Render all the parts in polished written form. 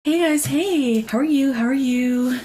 Hey guys, hey! How are you? How are you?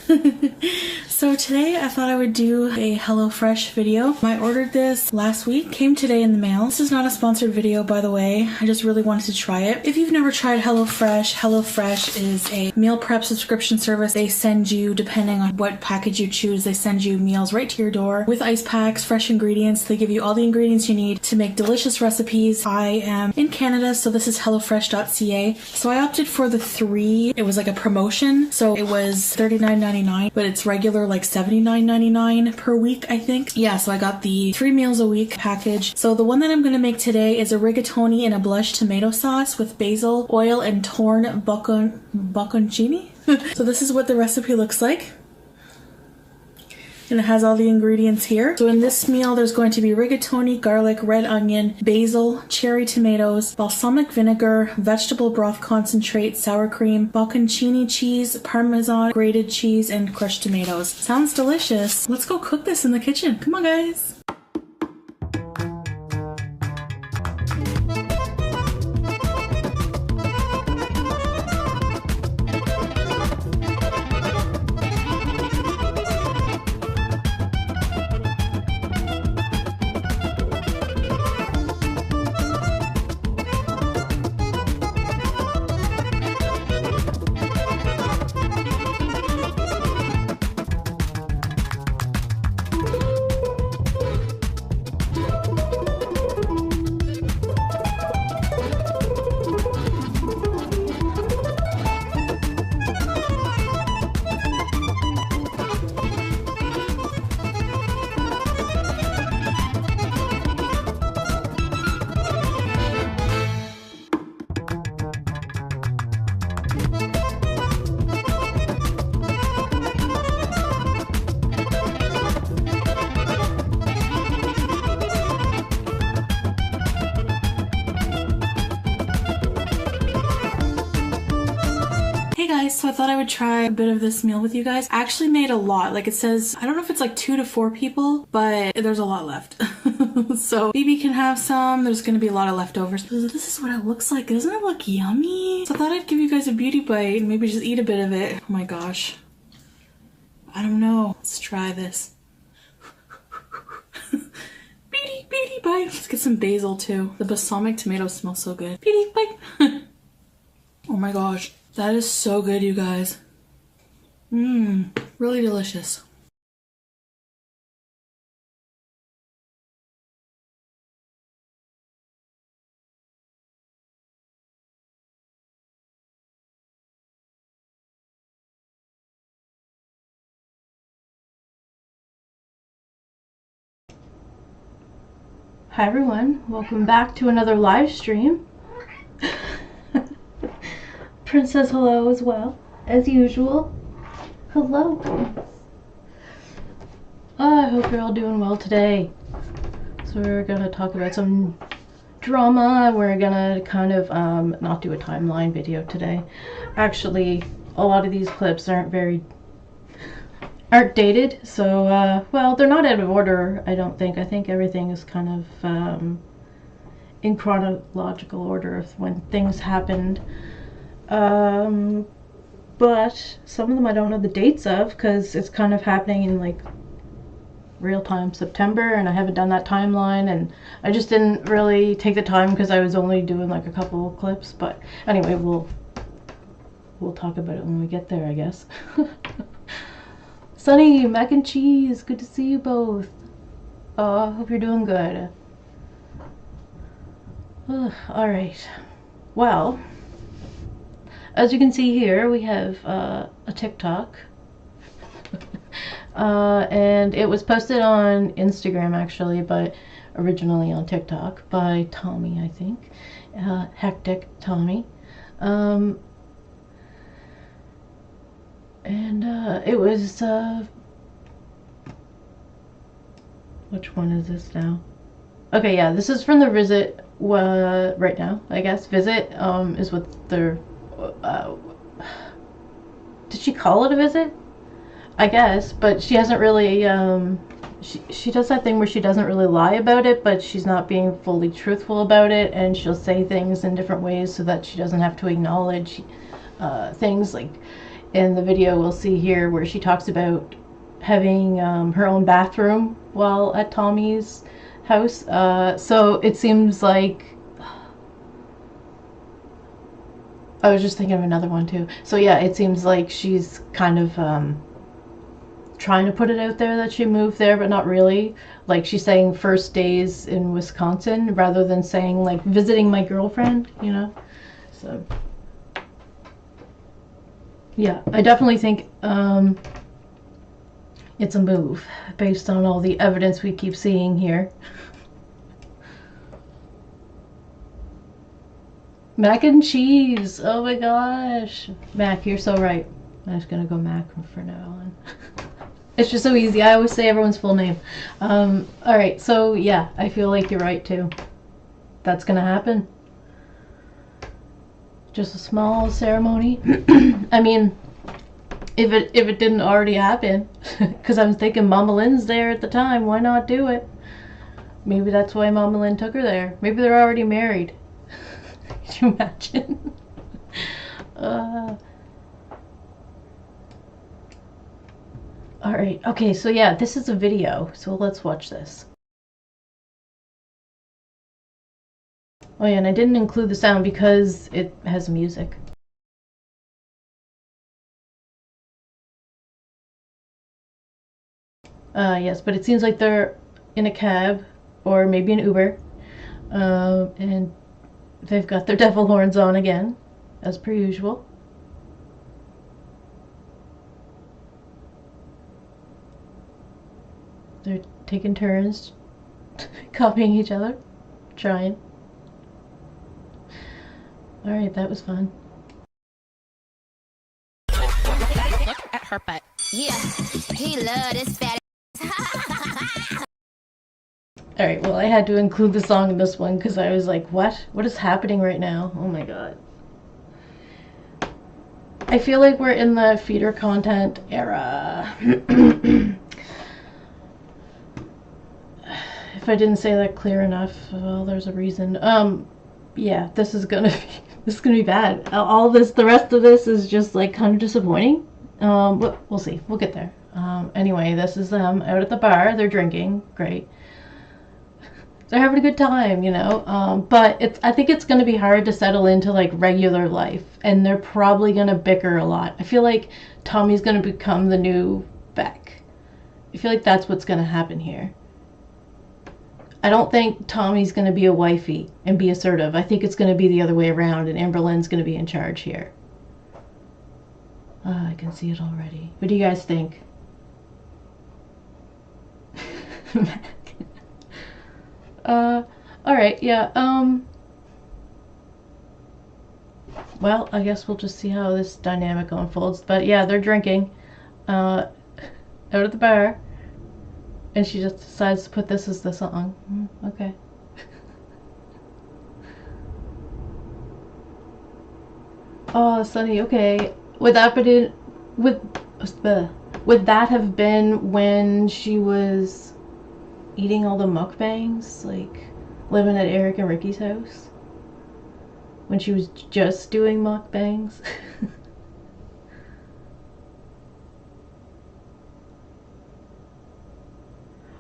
So today I thought I would do a HelloFresh video. I ordered this last week, came today in the mail. This is not a sponsored video, by the way. I just really wanted to try it. If you've never tried HelloFresh, HelloFresh is a meal prep subscription service. They send you, depending on what package you choose, they send you meals right to your door with ice packs, fresh ingredients. They give you all the ingredients you need to make delicious recipes. I am in Canada, so this is HelloFresh.ca. So I opted for the 3. It was like a promotion, so it was $39.99, but it's regular like $79.99 per week, I think. Yeah, so I got the 3 meals a week package. So the one that I'm gonna make today is a rigatoni in a blush tomato sauce with basil, oil, and torn bocconcini. So this is what the recipe looks like. And it has all the ingredients here. So in this meal, there's going to be rigatoni, garlic, red onion, basil, cherry tomatoes, balsamic vinegar, vegetable broth concentrate, sour cream, bocconcini cheese, parmesan, grated cheese, and crushed tomatoes. Sounds delicious. Let's go cook this in the kitchen. Come on, guys. So I thought I would try a bit of this meal with you guys. I actually made a lot. Like it says, I don't know if it's like 2 to 4 people, but there's a lot left. So BB can have some. There's going to be a lot of leftovers. This is what it looks like. Doesn't it look yummy? So I thought I'd give you guys a beauty bite and maybe just eat a bit of it. Oh my gosh. I don't know. Let's try this. Beauty bite. Let's get some basil too. The balsamic tomatoes smell so good. Beauty bite. Oh my gosh. That is so good, you guys. Really delicious. Hi everyone, welcome back to another live stream. Prince says hello as well, as usual. Hello. I hope you're all doing well today. So we're gonna talk about some drama. We're gonna kind of not do a timeline video today. Actually, a lot of these clips aren't dated, so well, they're not out of order, I don't think. I think everything is kind of in chronological order of when things happened. But some of them I don't know the dates of because it's kind of happening in like real-time September, and I haven't done that timeline, and I just didn't really take the time because I was only doing like a couple of clips. But anyway, we'll talk about it when we get there, I guess. Sunny, mac and cheese, good to see you both. I hope you're doing good. Alright, well, as you can see here, we have a TikTok, and it was posted on Instagram actually, but originally on TikTok by Tommy, I think, Hectic Tommy, and it was, which one is this now? Okay, yeah, this is from the visit, right now, I guess. Visit, is what they're, did she call it a visit? I guess, but she hasn't really, she does that thing where she doesn't really lie about it, but she's not being fully truthful about it, and she'll say things in different ways so that she doesn't have to acknowledge things. Like in the video we'll see here where she talks about having her own bathroom while at Tommy's house. So it seems like, I was just thinking of another one too. So yeah, it seems like she's kind of trying to put it out there that she moved there, but not really. Like she's saying first days in Wisconsin rather than saying like visiting my girlfriend, you know. So yeah, I definitely think it's a move based on all the evidence we keep seeing here. Mac and cheese. Oh my gosh. Mac, you're so right. I'm just gonna go Mac for now on. It's just so easy. I always say everyone's full name. Alright, so yeah, I feel like you're right too. That's gonna happen. Just a small ceremony. I mean, if it didn't already happen, because I was thinking Mama Lynn's there at the time, why not do it? Maybe that's why Mama Lynn took her there. Maybe they're already married. Can you imagine? Alright, okay, so yeah, this is a video, so let's watch this. Oh yeah, and I didn't include the sound because it has music. Yes, but it seems like they're in a cab, or maybe an Uber, and they've got their devil horns on again, as per usual. They're taking turns, copying each other, trying. Alright, that was fun. Look at her butt. Yeah, he loved this fat. Alright, well I had to include the song in this one because I was like, what? What is happening right now? Oh my god. I feel like we're in the feeder content era. If I didn't say that clear enough, well, there's a reason. Yeah, this is gonna be bad. All this, the rest of this is just like kind of disappointing. We'll see. We'll get there. Anyway, this is them out at the bar. They're drinking. Great. They're having a good time, you know. But I think it's gonna be hard to settle into like regular life, and they're probably gonna bicker a lot. I feel like Tommy's gonna become the new Beck. I feel like that's what's gonna happen here. I don't think Tommy's going to be a wifey and be assertive. I think it's going to be the other way around, and Amberlynn's going to be in charge here. I can see it already. What do you guys think? Alright, yeah, well, I guess we'll just see how this dynamic unfolds. But yeah, they're drinking, out at the bar. And she just decides to put this as the song. Okay. Oh, Sunny. Okay. Would that have been when she was eating all the mukbangs, like living at Eric and Ricky's house? When she was just doing mukbangs?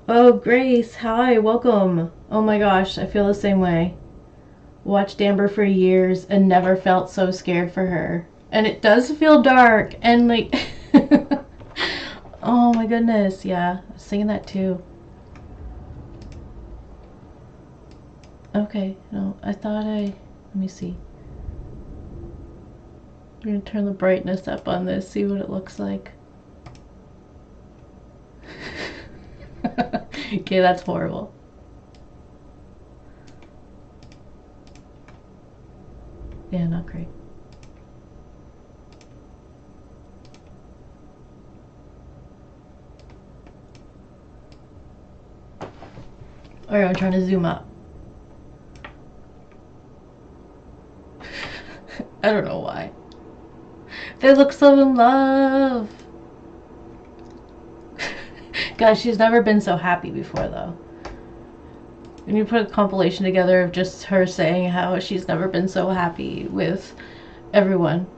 Oh, Grace, hi, welcome. Oh my gosh, I feel the same way. Watched Amber for years and never felt so scared for her. And it does feel dark and like... Oh my goodness, yeah, I was singing that too. Okay, no, I thought let me see. I'm gonna turn the brightness up on this, see what it looks like. Okay, that's horrible. Yeah, not great. Alright, I'm trying to zoom up. I don't know why. They look so in love. Guys, she's never been so happy before, though. When you put a compilation together of just her saying how she's never been so happy with everyone.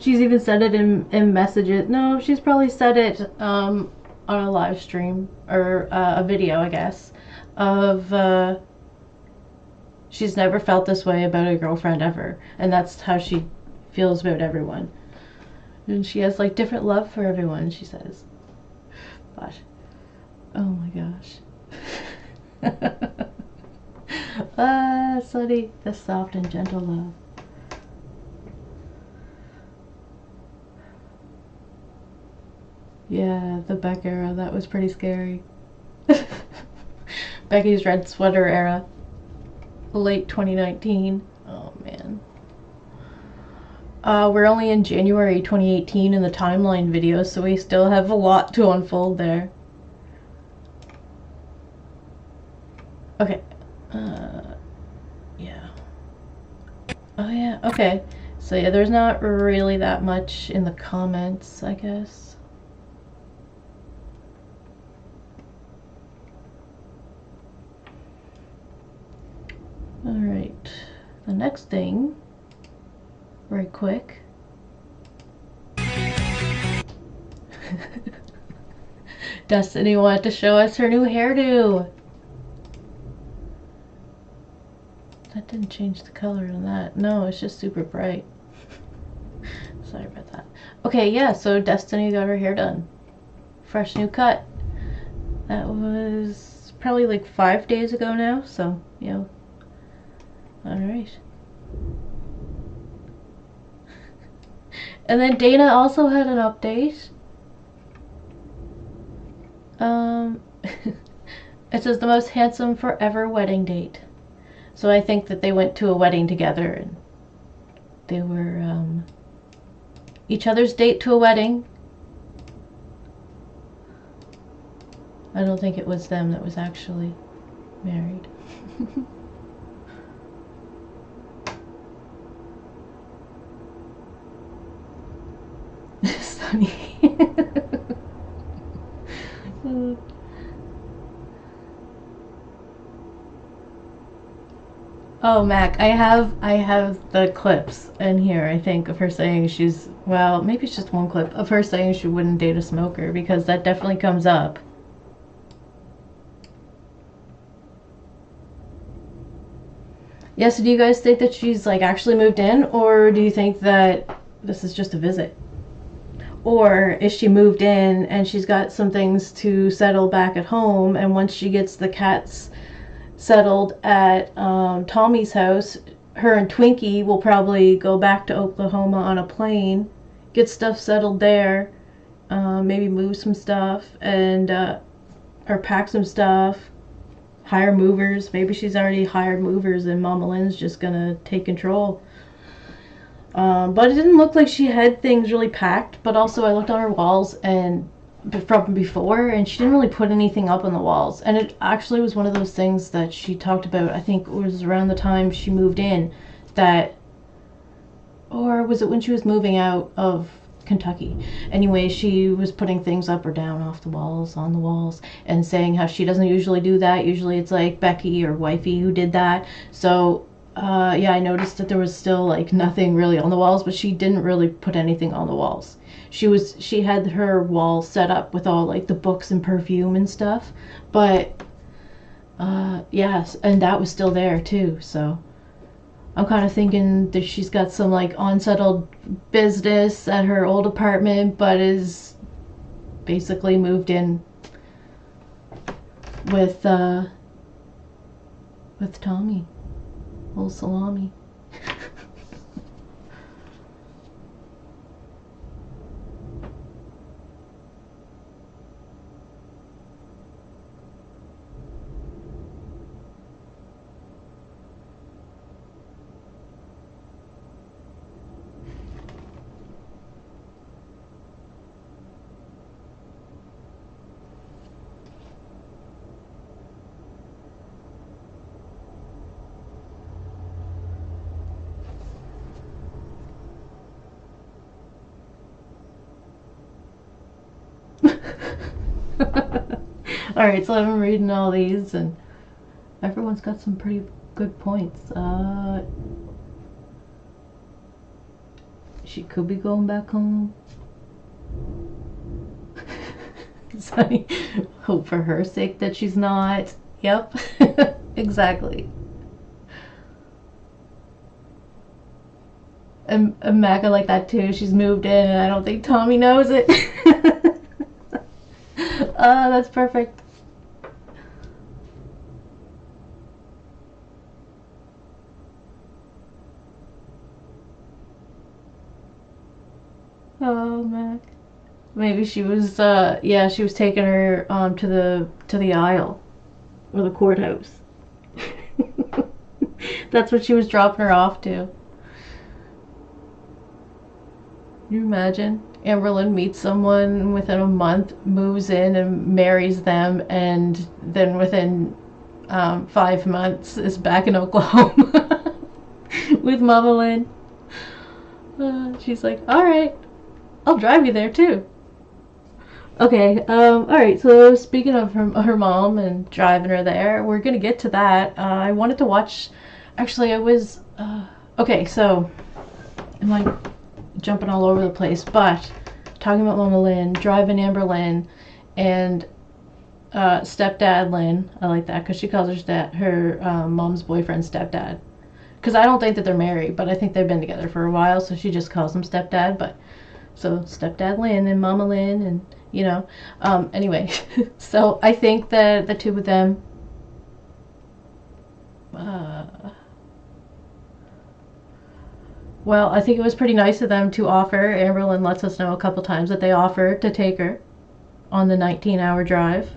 She's even said it in messages. No, she's probably said it on a live stream or a video, I guess, of she's never felt this way about a girlfriend ever, and that's how she feels about everyone. And she has like different love for everyone, she says. But oh my gosh. Ah, Sunny, the soft and gentle love. Yeah, the Beck era, that was pretty scary. Becky's red sweater era. Late 2019. Oh man. We're only in January 2018 in the timeline video, so we still have a lot to unfold there. Okay. Yeah. Oh yeah, okay. So yeah, there's not really that much in the comments, I guess. Alright. The next thing, very quick. Destiny wanted to show us her new hairdo. That didn't change the color on that. No, it's just super bright. Sorry about that. Okay, yeah, so Destiny got her hair done. Fresh new cut. That was probably like 5 days ago now, so, you know. Alright. And then Dana also had an update. It says the most handsome forever wedding date. So I think that they went to a wedding together and they were each other's date to a wedding. I don't think it was them that was actually married. Sunny. Oh, Mac, I have the clips in here, I think, of her saying she's, well, maybe it's just one clip of her saying she wouldn't date a smoker, because that definitely comes up. Yeah, so do you guys think that she's like actually moved in, or do you think that this is just a visit? Or is she moved in and she's got some things to settle back at home, and once she gets the cats settled at Tommy's house, her and Twinkie will probably go back to Oklahoma on a plane, get stuff settled there, maybe move some stuff, and or pack some stuff, hire movers. Maybe she's already hired movers and Mama Lynn's just gonna take control. But it didn't look like she had things really packed. But also I looked on her walls and from before, and she didn't really put anything up on the walls. And it actually was one of those things that she talked about, I think it was around the time she moved in, that, or was it when she was moving out of Kentucky? Anyway, she was putting things up or down off the walls, on the walls, and saying how she doesn't usually do that. Usually it's like Becky or Wifey who did that. So yeah, I noticed that there was still like nothing really on the walls, but she didn't really put anything on the walls. She had her wall set up with all like the books and perfume and stuff, but yes, and that was still there too. So I'm kind of thinking that she's got some like unsettled business at her old apartment, but is basically moved in with Tommy, old Salami. Alright, so I'm reading all these, and everyone's got some she could be going back home. So hope for her sake that she's not. Yep. Exactly. And Maga like that too. She's moved in and I don't think Tommy knows it. That's perfect. Oh, Mac. Maybe she was, yeah, she was taking her to the aisle or the courthouse. That's what she was dropping her off to. Can you imagine? Amberlynn meets someone within a month, moves in and marries them, and then within 5 months is back in Oklahoma with Mama Lynn. She's like, all right, I'll drive you there too. Okay, alright, so speaking of her mom and driving her there, we're gonna get to that. I wanted to watch, actually I was, okay, so, I'm like jumping all over the place, but talking about Mama Lynn, driving Amberlynn, and stepdad Lynn. I like that because she calls her mom's boyfriend stepdad. Because I don't think that they're married, but I think they've been together for a while, so she just calls him stepdad. But so stepdad Lynn and Mama Lynn, and you know, anyway. So I think that the two of them, well, I think it was pretty nice of them to offer. Amberlynn lets us know a couple times that they offered to take her on the 19-hour drive.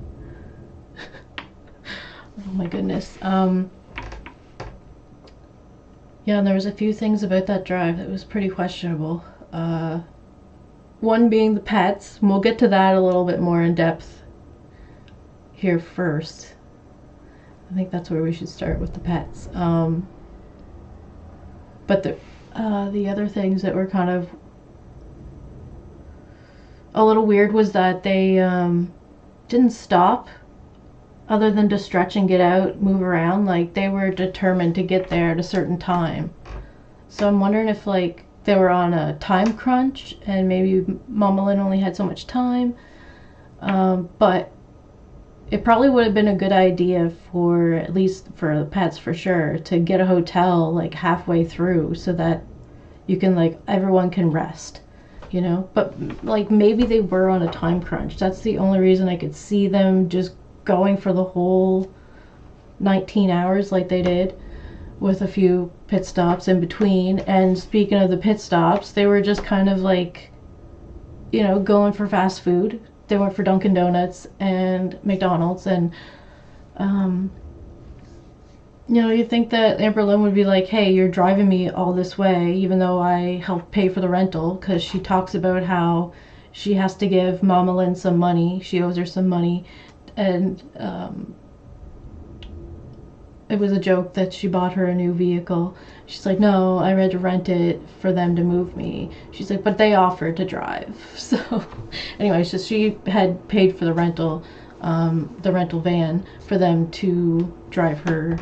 Oh my goodness. Yeah, and there was a few things about that drive that was pretty questionable. One being the pets, and we'll get to that a little bit more in depth here first. I think that's where we should start, with the pets. But the other things that were kind of a little weird was that they didn't stop other than to stretch and get out, move around. Like, they were determined to get there at a certain time. So I'm wondering if, like, they were on a time crunch and maybe Mama Lynn only had so much time. But it probably would have been a good idea for, at least for the pets for sure, to get a hotel like halfway through so that you can, like, everyone can rest, you know. But like, maybe they were on a time crunch. That's the only reason I could see them just going for the whole 19 hours like they did, with a few pit stops in between. And speaking of the pit stops, they were just kind of like, you know, going for fast food. They went for Dunkin' Donuts and McDonald's, and you know, you'd think that Amberlynn would be like, hey, you're driving me all this way even though I helped pay for the rental, because she talks about how she has to give Mama Lynn some money. She owes her some money, and it was a joke that she bought her a new vehicle. She's like, no, I had to rent it for them to move me. She's like, but they offered to drive. So anyway, so she had paid for the rental van for them to drive her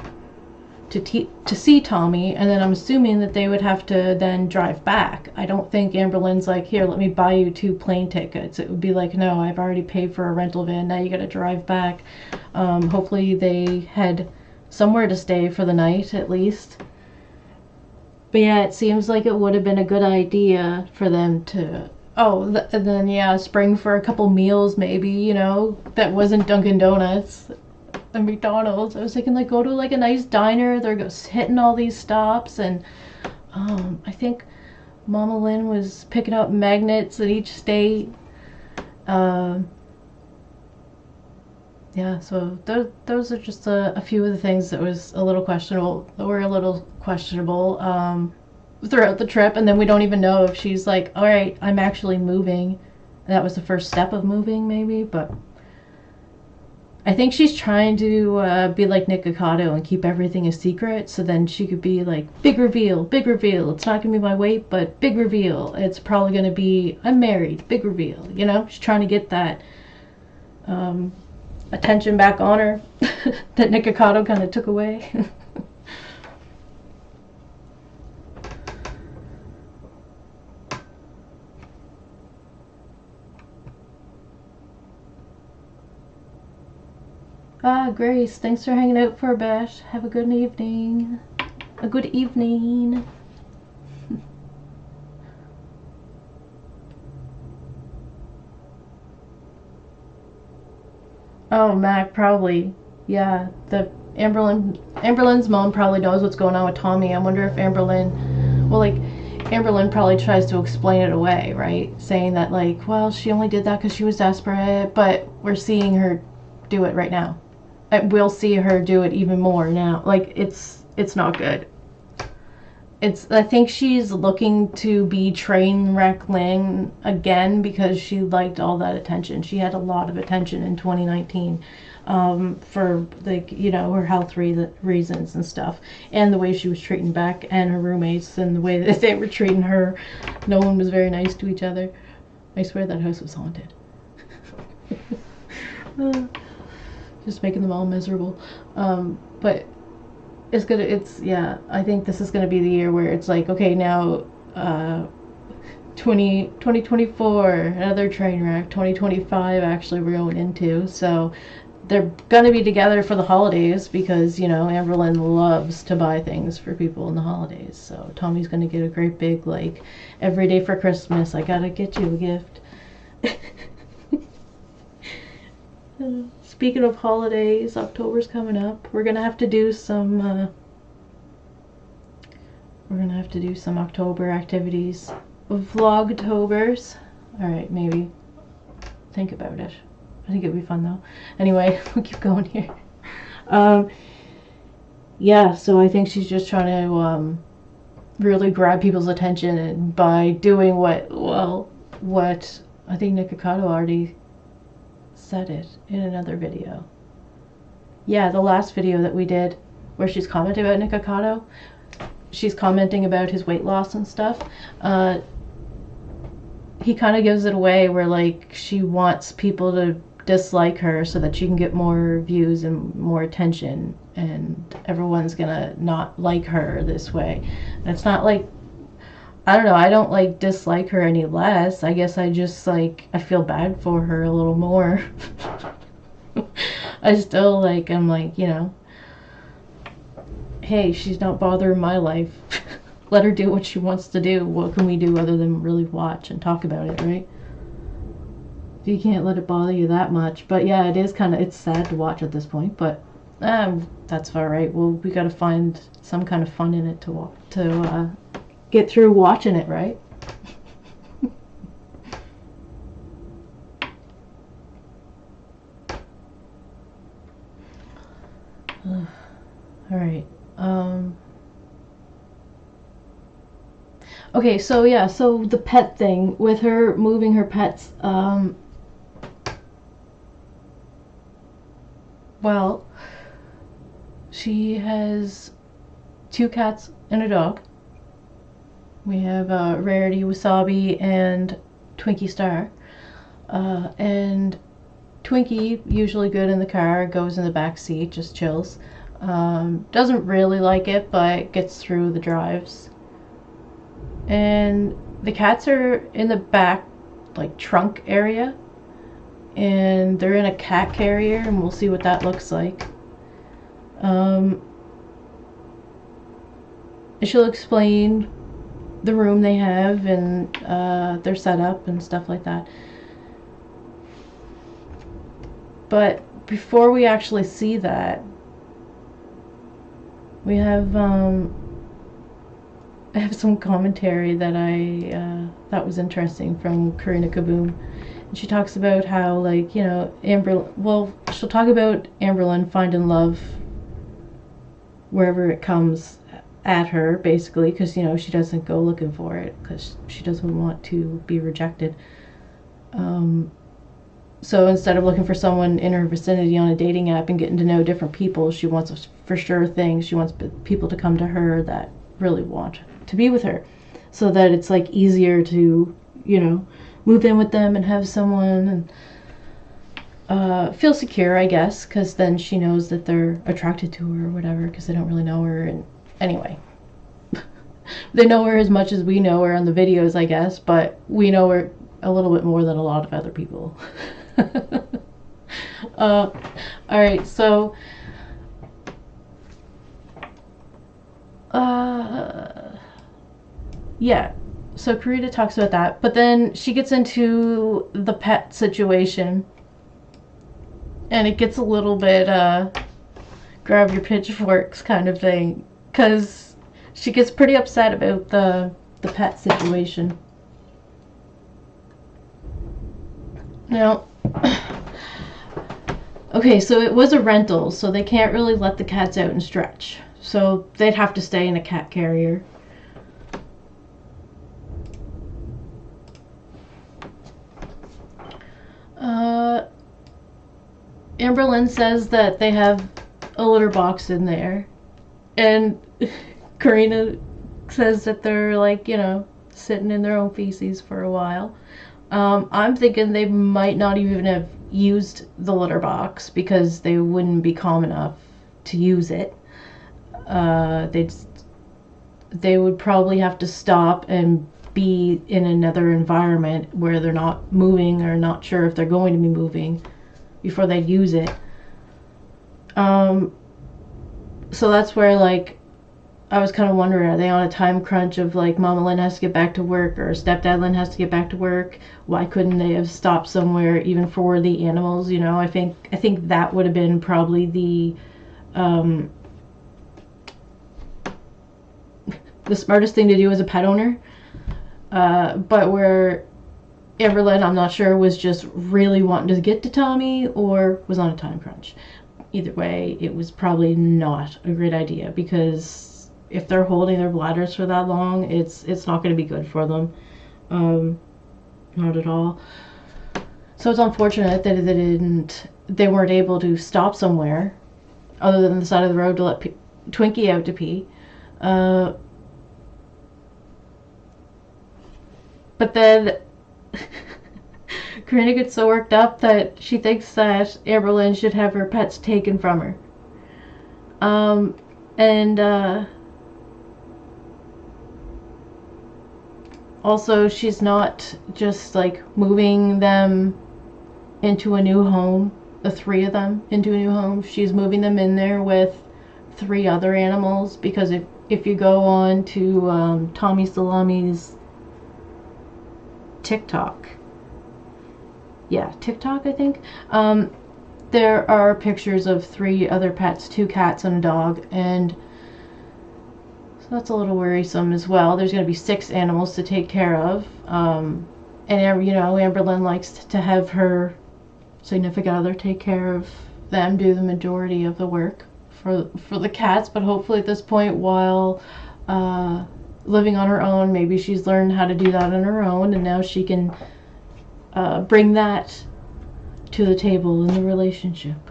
to see Tommy, and then I'm assuming that they would have to then drive back. I don't think Amberlynn's like, here, let me buy you 2 plane tickets. It would be like, no, I've already paid for a rental van, now you gotta drive back. Hopefully they had somewhere to stay for the night at least. But yeah, it seems like it would have been a good idea for them to, and then yeah, spring for a couple meals maybe, you know, that wasn't Dunkin' Donuts and McDonald's. I was thinking, like, go to like a nice diner. They're hitting all these stops, and I think Mama Lynn was picking up magnets at each state. Yeah, so those are just a few of the things that was a little questionable, throughout the trip. And then we don't even know if she's like, all right, I'm actually moving. And that was the first step of moving, maybe. But I think she's trying to be like Nick Ocado and keep everything a secret, so then she could be like, big reveal, big reveal. It's not gonna be my weight, but big reveal. It's probably gonna be, I'm married, big reveal. You know, she's trying to get that attention back on her that Nick Ocado kind of took away. Ah, Grace, thanks for hanging out for a bit. Have a good evening. A good evening. Oh, Mac, probably. Yeah, the Amberlynn's mom probably knows what's going on with Tommy. I wonder if Amberlynn, well, like, Amberlynn probably tries to explain it away, right? Saying that, like, well, she only did that because she was desperate, but we're seeing her do it right now. And we'll see her do it even more now. Like, it's not good. I think she's looking to be train wreck Lang again because she liked all that attention. She had a lot of attention in 2019 for, like, you know, her health reasons and stuff, and the way she was treating Beck and her roommates and the way that they were treating her. No one was very nice to each other. I swear that house was haunted. Just making them all miserable. But yeah, I think this is gonna be the year where it's like, okay, now 2024, another train wreck. 2025 actually we're going into, so they're gonna be together for the holidays because, you know, Amberlynn loves to buy things for people in the holidays. So Tommy's gonna get a great big, like, every day for Christmas I gotta get you a gift. Speaking of holidays, October's coming up. We're gonna have to do some October activities. Vlogtobers. Alright, maybe. Think about it. I think it'd be fun though. Anyway, we'll keep going here. Yeah, so I think she's just trying to really grab people's attention, and by doing what I think Nikocado already said it in another video. Yeah, the last video that we did where she's commenting about Nikocado, she's commenting about his weight loss and stuff. He kind of gives it away where, like, she wants people to dislike her so that she can get more views and more attention, and everyone's gonna not like her this way. And it's not like, I don't know, I don't, like, dislike her any less. I guess I just, like, I feel bad for her a little more. I still, like, I'm like, you know, hey, she's not bothering my life. Let her do what she wants to do. What can we do other than really watch and talk about it, right? You can't let it bother you that much. But yeah, it is kind of, it's sad to watch at this point, but that's all right. Well, we got to find some kind of fun in it to get through watching it, right? All right. Okay, so yeah, so the pet thing with her moving her pets. Well, she has 2 cats and a dog. We have Rarity, Wasabi, and Twinkie Star. And Twinkie, usually good in the car, goes in the back seat, just chills. Doesn't really like it, but gets through the drives. And the cats are in the back, like, trunk area, and they're in a cat carrier, and we'll see what that looks like. And she'll explain the room they have and their setup and stuff like that. But before we actually see that, we have I have some commentary that I thought was interesting from Karina Kaboom. And she talks about how, like, you know, she'll talk about Amberlynn finding love wherever it comes at her, basically, because, you know, she doesn't go looking for it because she doesn't want to be rejected. So instead of looking for someone in her vicinity on a dating app and getting to know different people, she wants a for sure thing. She wants people to come to her that really want to be with her, so that it's, like, easier to, you know, move in with them and have someone and feel secure, I guess, because then she knows that they're attracted to her or whatever, because they don't really know her. And anyway, they know her as much as we know her on the videos, I guess, but we know her a little bit more than a lot of other people. Alright, so yeah, so Karita talks about that, but then she gets into the pet situation, and it gets a little bit grab your pitchforks kind of thing, because she gets pretty upset about the pet situation. Now, okay, so it was a rental, so they can't really let the cats out and stretch, so they'd have to stay in a cat carrier. Amberlynn says that they have a litter box in there, and Karina says that they're like, you know, sitting in their own feces for a while. I'm thinking they might not even have used the litter box because they wouldn't be calm enough to use it. They would probably have to stop and be in another environment where they're not moving or not sure if they're going to be moving before they'd use it. So that's where, like, I was kind of wondering, are they on a time crunch of like Mama Lynn has to get back to work or Stepdad Lynn has to get back to work? Why couldn't they have stopped somewhere even for the animals? You know, I think that would have been probably the smartest thing to do as a pet owner. But where Amberlynn, I'm not sure, was just really wanting to get to Tommy or was on a time crunch. Either way, it was probably not a great idea, because if they're holding their bladders for that long, it's not going to be good for them. Not at all. So it's unfortunate that they weren't able to stop somewhere other than the side of the road to let Twinkie out to pee. But then Karina gets so worked up that she thinks that Amberlynn should have her pets taken from her. Also, she's not just like moving them into a new home, the three of them into a new home. She's moving them in there with 3 other animals, because if you go on to Tommy Salami's TikTok, I think, there are pictures of 3 other pets, 2 cats and a dog, and so that's a little worrisome as well. There's going to be 6 animals to take care of, and you know, Amberlynn likes to have her significant other take care of them, do the majority of the work for the cats. But hopefully at this point, while living on her own, maybe she's learned how to do that on her own, and now she can bring that to the table in the relationship.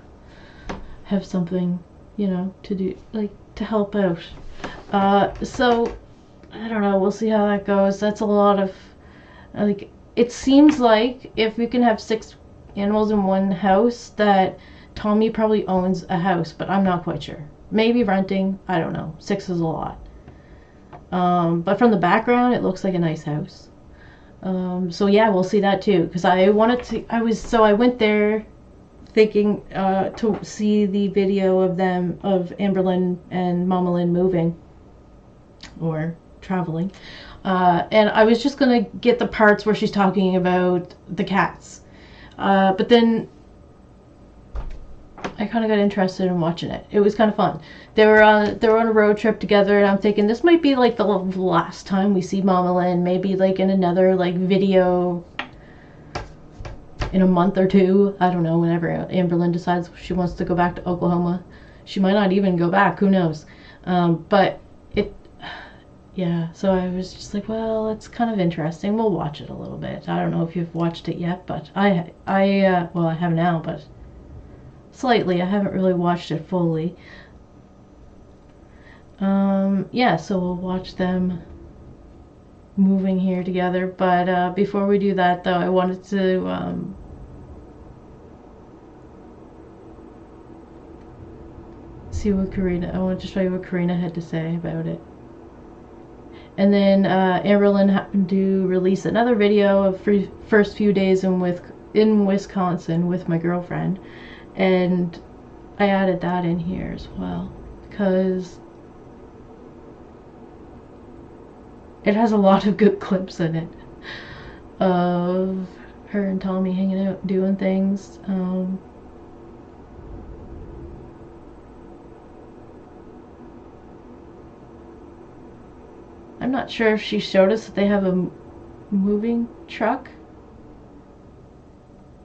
Have something, you know, to do, like, to help out. So I don't know, we'll see how that goes. That's a lot of, like, it seems like if we can have 6 animals in one house, that Tommy probably owns a house, but I'm not quite sure. Maybe renting, I don't know. 6 is a lot. But from the background, it looks like a nice house. So yeah, we'll see that too, because I went there thinking to see the video of Amberlynn and Mama Lynn moving or traveling, and I was just gonna get the parts where she's talking about the cats, but then I kind of got interested in watching it. It was kind of fun. They were on a road trip together, and I'm thinking this might be like the last time we see Mama Lynn. Maybe like in another like video in a month or 2. I don't know, whenever Amberlynn decides she wants to go back to Oklahoma. She might not even go back, who knows. But yeah, so I was just like, well, it's kind of interesting. We'll watch it a little bit. I don't know if you've watched it yet, but I have now, but slightly. I haven't really watched it fully. Yeah, so we'll watch them moving here together. But before we do that, though, I wanted to see what I wanted to show you what Karina had to say about it. And then Amberlynn happened to release another video of first few days in Wisconsin with my girlfriend, and I added that in here as well because it has a lot of good clips in it of her and Tommy hanging out doing things. I'm not sure if she showed us that they have a moving truck.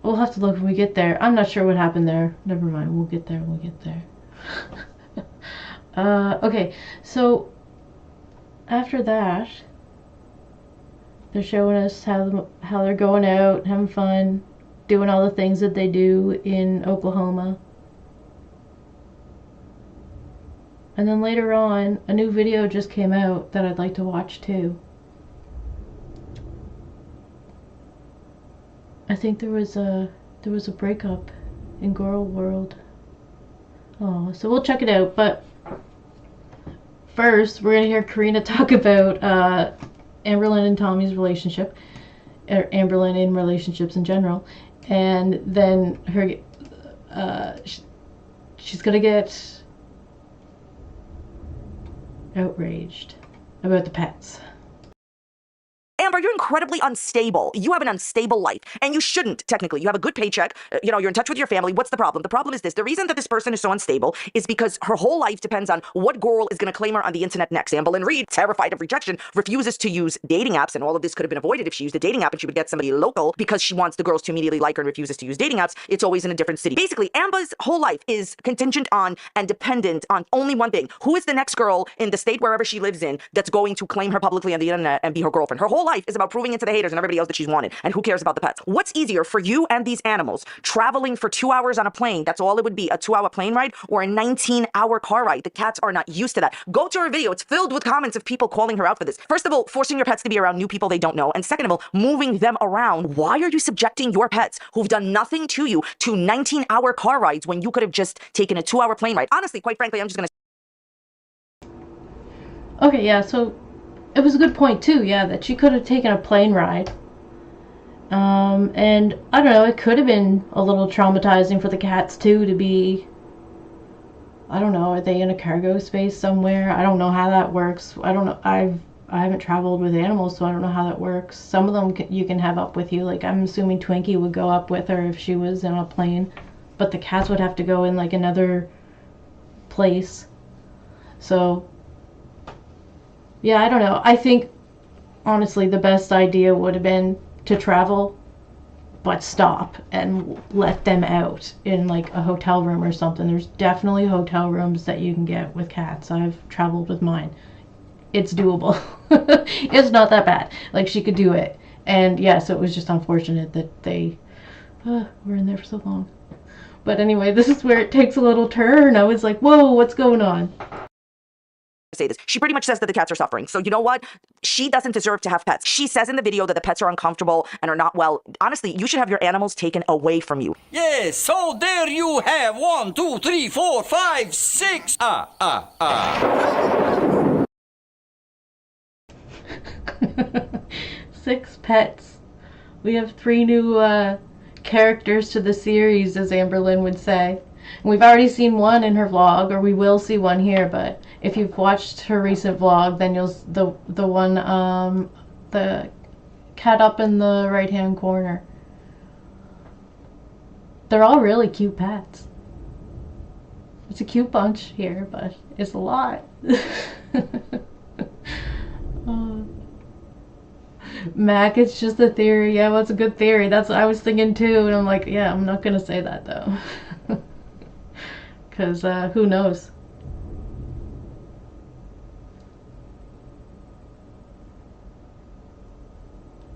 We'll have to look when we get there. I'm not sure what happened there. Never mind. We'll get there. We'll get there. Okay, so after that, they're showing us how they're going out, having fun, doing all the things that they do in Oklahoma. And then later on, a new video just came out that I'd like to watch too. I think there was a breakup in Gorl world. Oh, so we'll check it out. But first, we're gonna hear Karina talk about Amberlynn and Tommy's relationship, or Amberlynn in relationships in general, and then her she's gonna get outraged about the pets. Amber, you're incredibly unstable. You have an unstable life, and you shouldn't, technically. You have a good paycheck. You're in touch with your family. What's the problem? The problem is this. The reason that this person is so unstable is because her whole life depends on what girl is going to claim her on the internet next. Amberlynn Reid, terrified of rejection, refuses to use dating apps, and all of this could have been avoided if she used a dating app and she would get somebody local because she wants the girls to immediately like her and refuses to use dating apps. It's always in a different city. Basically, Amber's whole life is contingent on and dependent on only one thing. Who is the next girl in the state wherever she lives in that's going to claim her publicly on the internet and be her girlfriend? Her whole life is about proving it to the haters and everybody else that she's wanted. And who cares about the pets? What's easier for you and these animals? Traveling for 2 hours on a plane, that's all it would be, a 2-hour plane ride, or a 19-hour car ride? The cats are not used to that. Go to her video. It's filled with comments of people calling her out for this. First of all, forcing your pets to be around new people they don't know. And second of all, moving them around. Why are you subjecting your pets who've done nothing to you to 19-hour car rides when you could have just taken a 2-hour plane ride? Honestly, quite frankly, I'm just gonna... Okay, yeah, so it was a good point too, yeah, that she could have taken a plane ride. And I don't know, it could have been a little traumatizing for the cats too to be, I don't know, are they in a cargo space somewhere? I don't know how that works. I don't know. I haven't traveled with animals, so I don't know how that works. Some of them you can have up with you. Like, I'm assuming Twinkie would go up with her if she was in a plane, but the cats would have to go in like another place. So yeah, I don't know. I think honestly the best idea would have been to travel but stop and let them out in like a hotel room or something. There's definitely hotel rooms that you can get with cats. I've traveled with mine. It's doable. It's not that bad. Like, she could do it. And yes, it was just unfortunate that they were in there for so long. But anyway, this is where it takes a little turn. I was like, whoa, what's going on? Say this. She pretty much says that the cats are suffering. So you know what? She doesn't deserve to have pets. She says in the video that the pets are uncomfortable and are not well. Honestly, you should have your animals taken away from you. Yes, so there you have 1, 2, 3, 4, 5, 6. 6 pets. We have 3 new characters to the series, as Amberlynn would say. And we've already seen one in her vlog, or we will see one here, but if you've watched her recent vlog, then you'll the one the cat up in the right hand corner. They're all really cute pets. It's a cute bunch here, but it's a lot. Mac, it's just a theory. Yeah, well, it's a good theory. That's what I was thinking too, and I'm like, yeah, I'm not gonna say that though. Because who knows?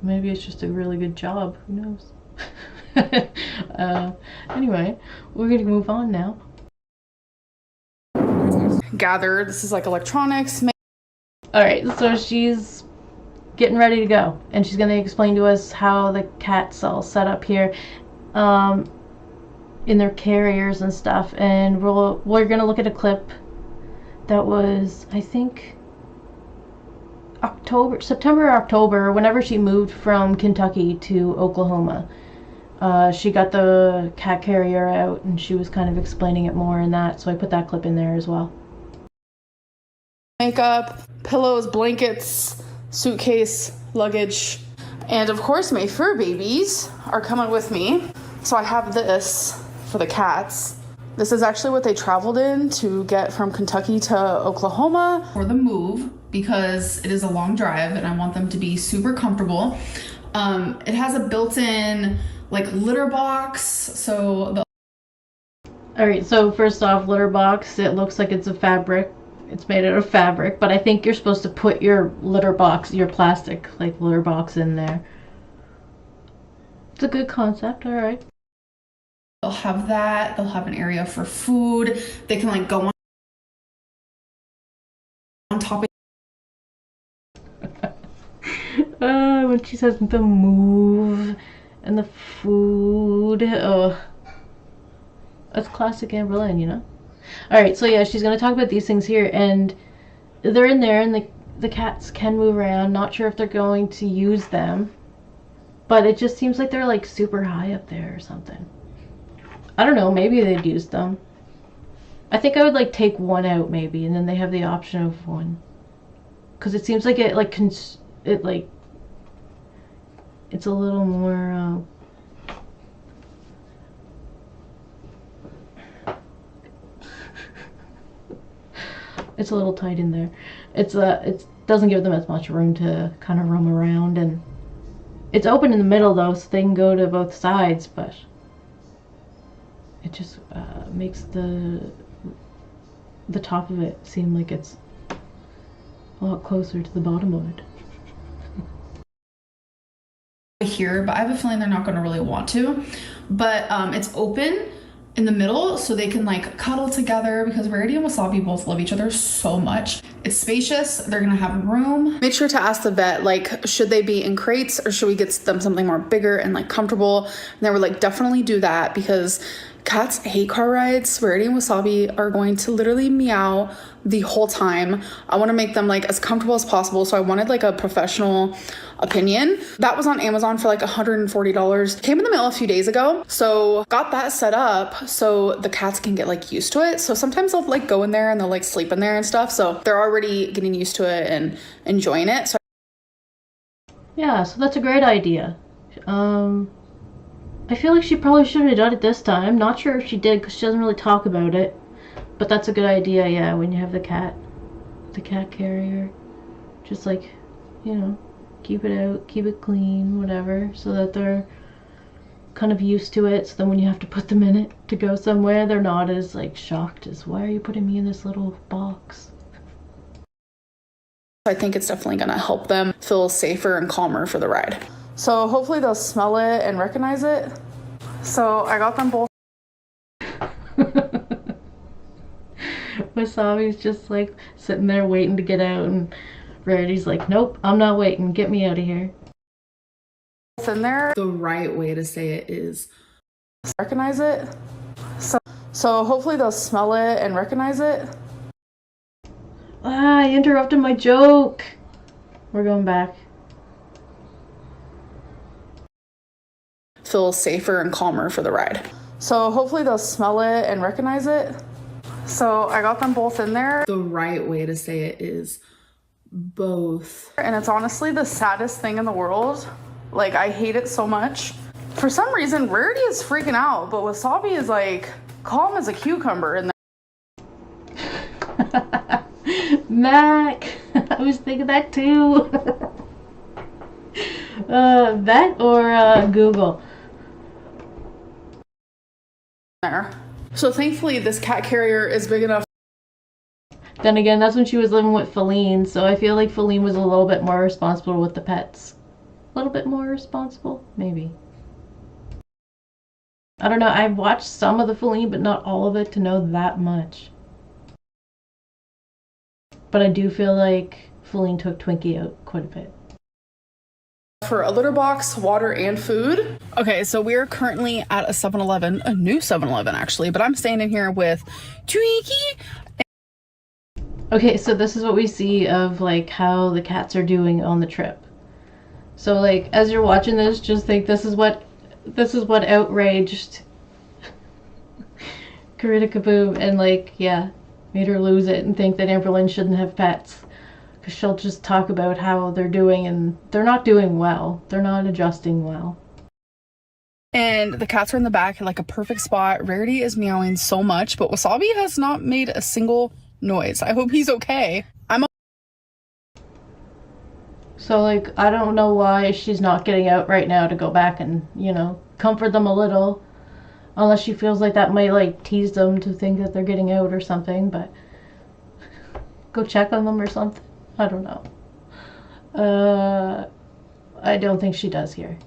Maybe it's just a really good job. Who knows? Anyway, we're gonna move on now. Gather. This is like electronics. Alright, so she's getting ready to go, and she's gonna explain to us how the cat's all set up here. In their carriers and stuff, and we're gonna look at a clip that was, I think, September or October, whenever she moved from Kentucky to Oklahoma. She got the cat carrier out and she was kind of explaining it more in that, so I put that clip in there as well. Makeup, pillows, blankets, suitcase, luggage, and of course my fur babies are coming with me. So I have this for the cats. This is actually what they traveled in to get from Kentucky to Oklahoma for the move, because it is a long drive and I want them to be super comfortable. It has a built-in like litter box, so the Alright, so first off, litter box, it looks like it's a fabric. It's made out of fabric, but I think you're supposed to put your litter box, your plastic like litter box in there. It's a good concept, alright. they'll have that. They'll have an area for food. They can like go on top of When she says the move and the food, oh, that's classic Amberlynn, you know. Alright, so yeah, she's gonna talk about these things here, and they're in there, and the cats can move around. Not sure if they're going to use them, but it just seems like they're like super high up there or something. I don't know, maybe they'd use them. I think I would like take one out maybe, and then they have the option of one, because it seems like it like it's a little more it's a little tight in there. It doesn't give them as much room to kind of roam around, and it's open in the middle though, so they can go to both sides, but it just makes the top of it seem like it's a lot closer to the bottom of it. here, but I have a feeling they're not going to really want to. But it's open in the middle, so they can like cuddle together, because Rarity and Wasabi both love each other so much. It's spacious. They're gonna have room. Made sure to ask the vet, like, should they be in crates or should we get them something more bigger and like comfortable? And they were like, definitely do that, because cats hate car rides. Rarity and Wasabi are going to literally meow the whole time. I want to make them like as comfortable as possible, so I wanted like a professional opinion. That was on Amazon for like $140. Came in the mail a few days ago, so got that set up so the cats can get like used to it. So sometimes they'll like go in there and they'll like sleep in there and stuff, so they're already getting used to it and enjoying it. So yeah, so that's a great idea. I feel like she probably shouldn't have done it this time. Not sure if she did, because she doesn't really talk about it. But that's a good idea, yeah, when you have the cat carrier. Just like, you know, keep it out, keep it clean, whatever, so that they're kind of used to it. So then when you have to put them in it to go somewhere, they're not as like shocked as, why are you putting me in this little box? I think it's definitely gonna help them feel safer and calmer for the ride. So hopefully they'll smell it and recognize it. So I got them both. Wasabi's just like sitting there waiting to get out, and Rarity's like, nope, I'm not waiting, get me out of here. In there. The right way to say it is recognize it. So hopefully they'll smell it and recognize it. Ah, I interrupted my joke. We're going back. Feel safer and calmer for the ride. So hopefully they'll smell it and recognize it. So I got them both in there. The right way to say it is both. And it's honestly the saddest thing in the world. Like, I hate it so much. For some reason, Rarity is freaking out, but Wasabi is like calm as a cucumber. And Mac, I was thinking that too. That or Google. there. So thankfully this cat carrier is big enough. Then again, that's when she was living with Feline, so I feel like Feline was a little bit more responsible with the pets. A little bit more responsible? Maybe. I don't know, I've watched some of the Feline, but not all of it to know that much. But I do feel like Feline took Twinkie out quite a bit. For a litter box, water, and food. Okay, so we're currently at a 7-Eleven, a new 7-Eleven actually, but I'm staying in here with Twinkie. Okay, so this is what we see of like how the cats are doing on the trip. So like as you're watching this, just think this is what this is what outraged Karita Kaboom and like, yeah, made her lose it and think that Amberlynn shouldn't have pets. Because she'll just talk about how they're doing and they're not doing well. They're not adjusting well. And the cats are in the back in like a perfect spot. Rarity is meowing so much, but Wasabi has not made a single noise. I hope he's okay. So like, I don't know why she's not getting out right now to go back and, you know, comfort them a little. Unless she feels like that might like tease them to think that they're getting out or something, but go check on them or something. I don't know. I don't think she does here.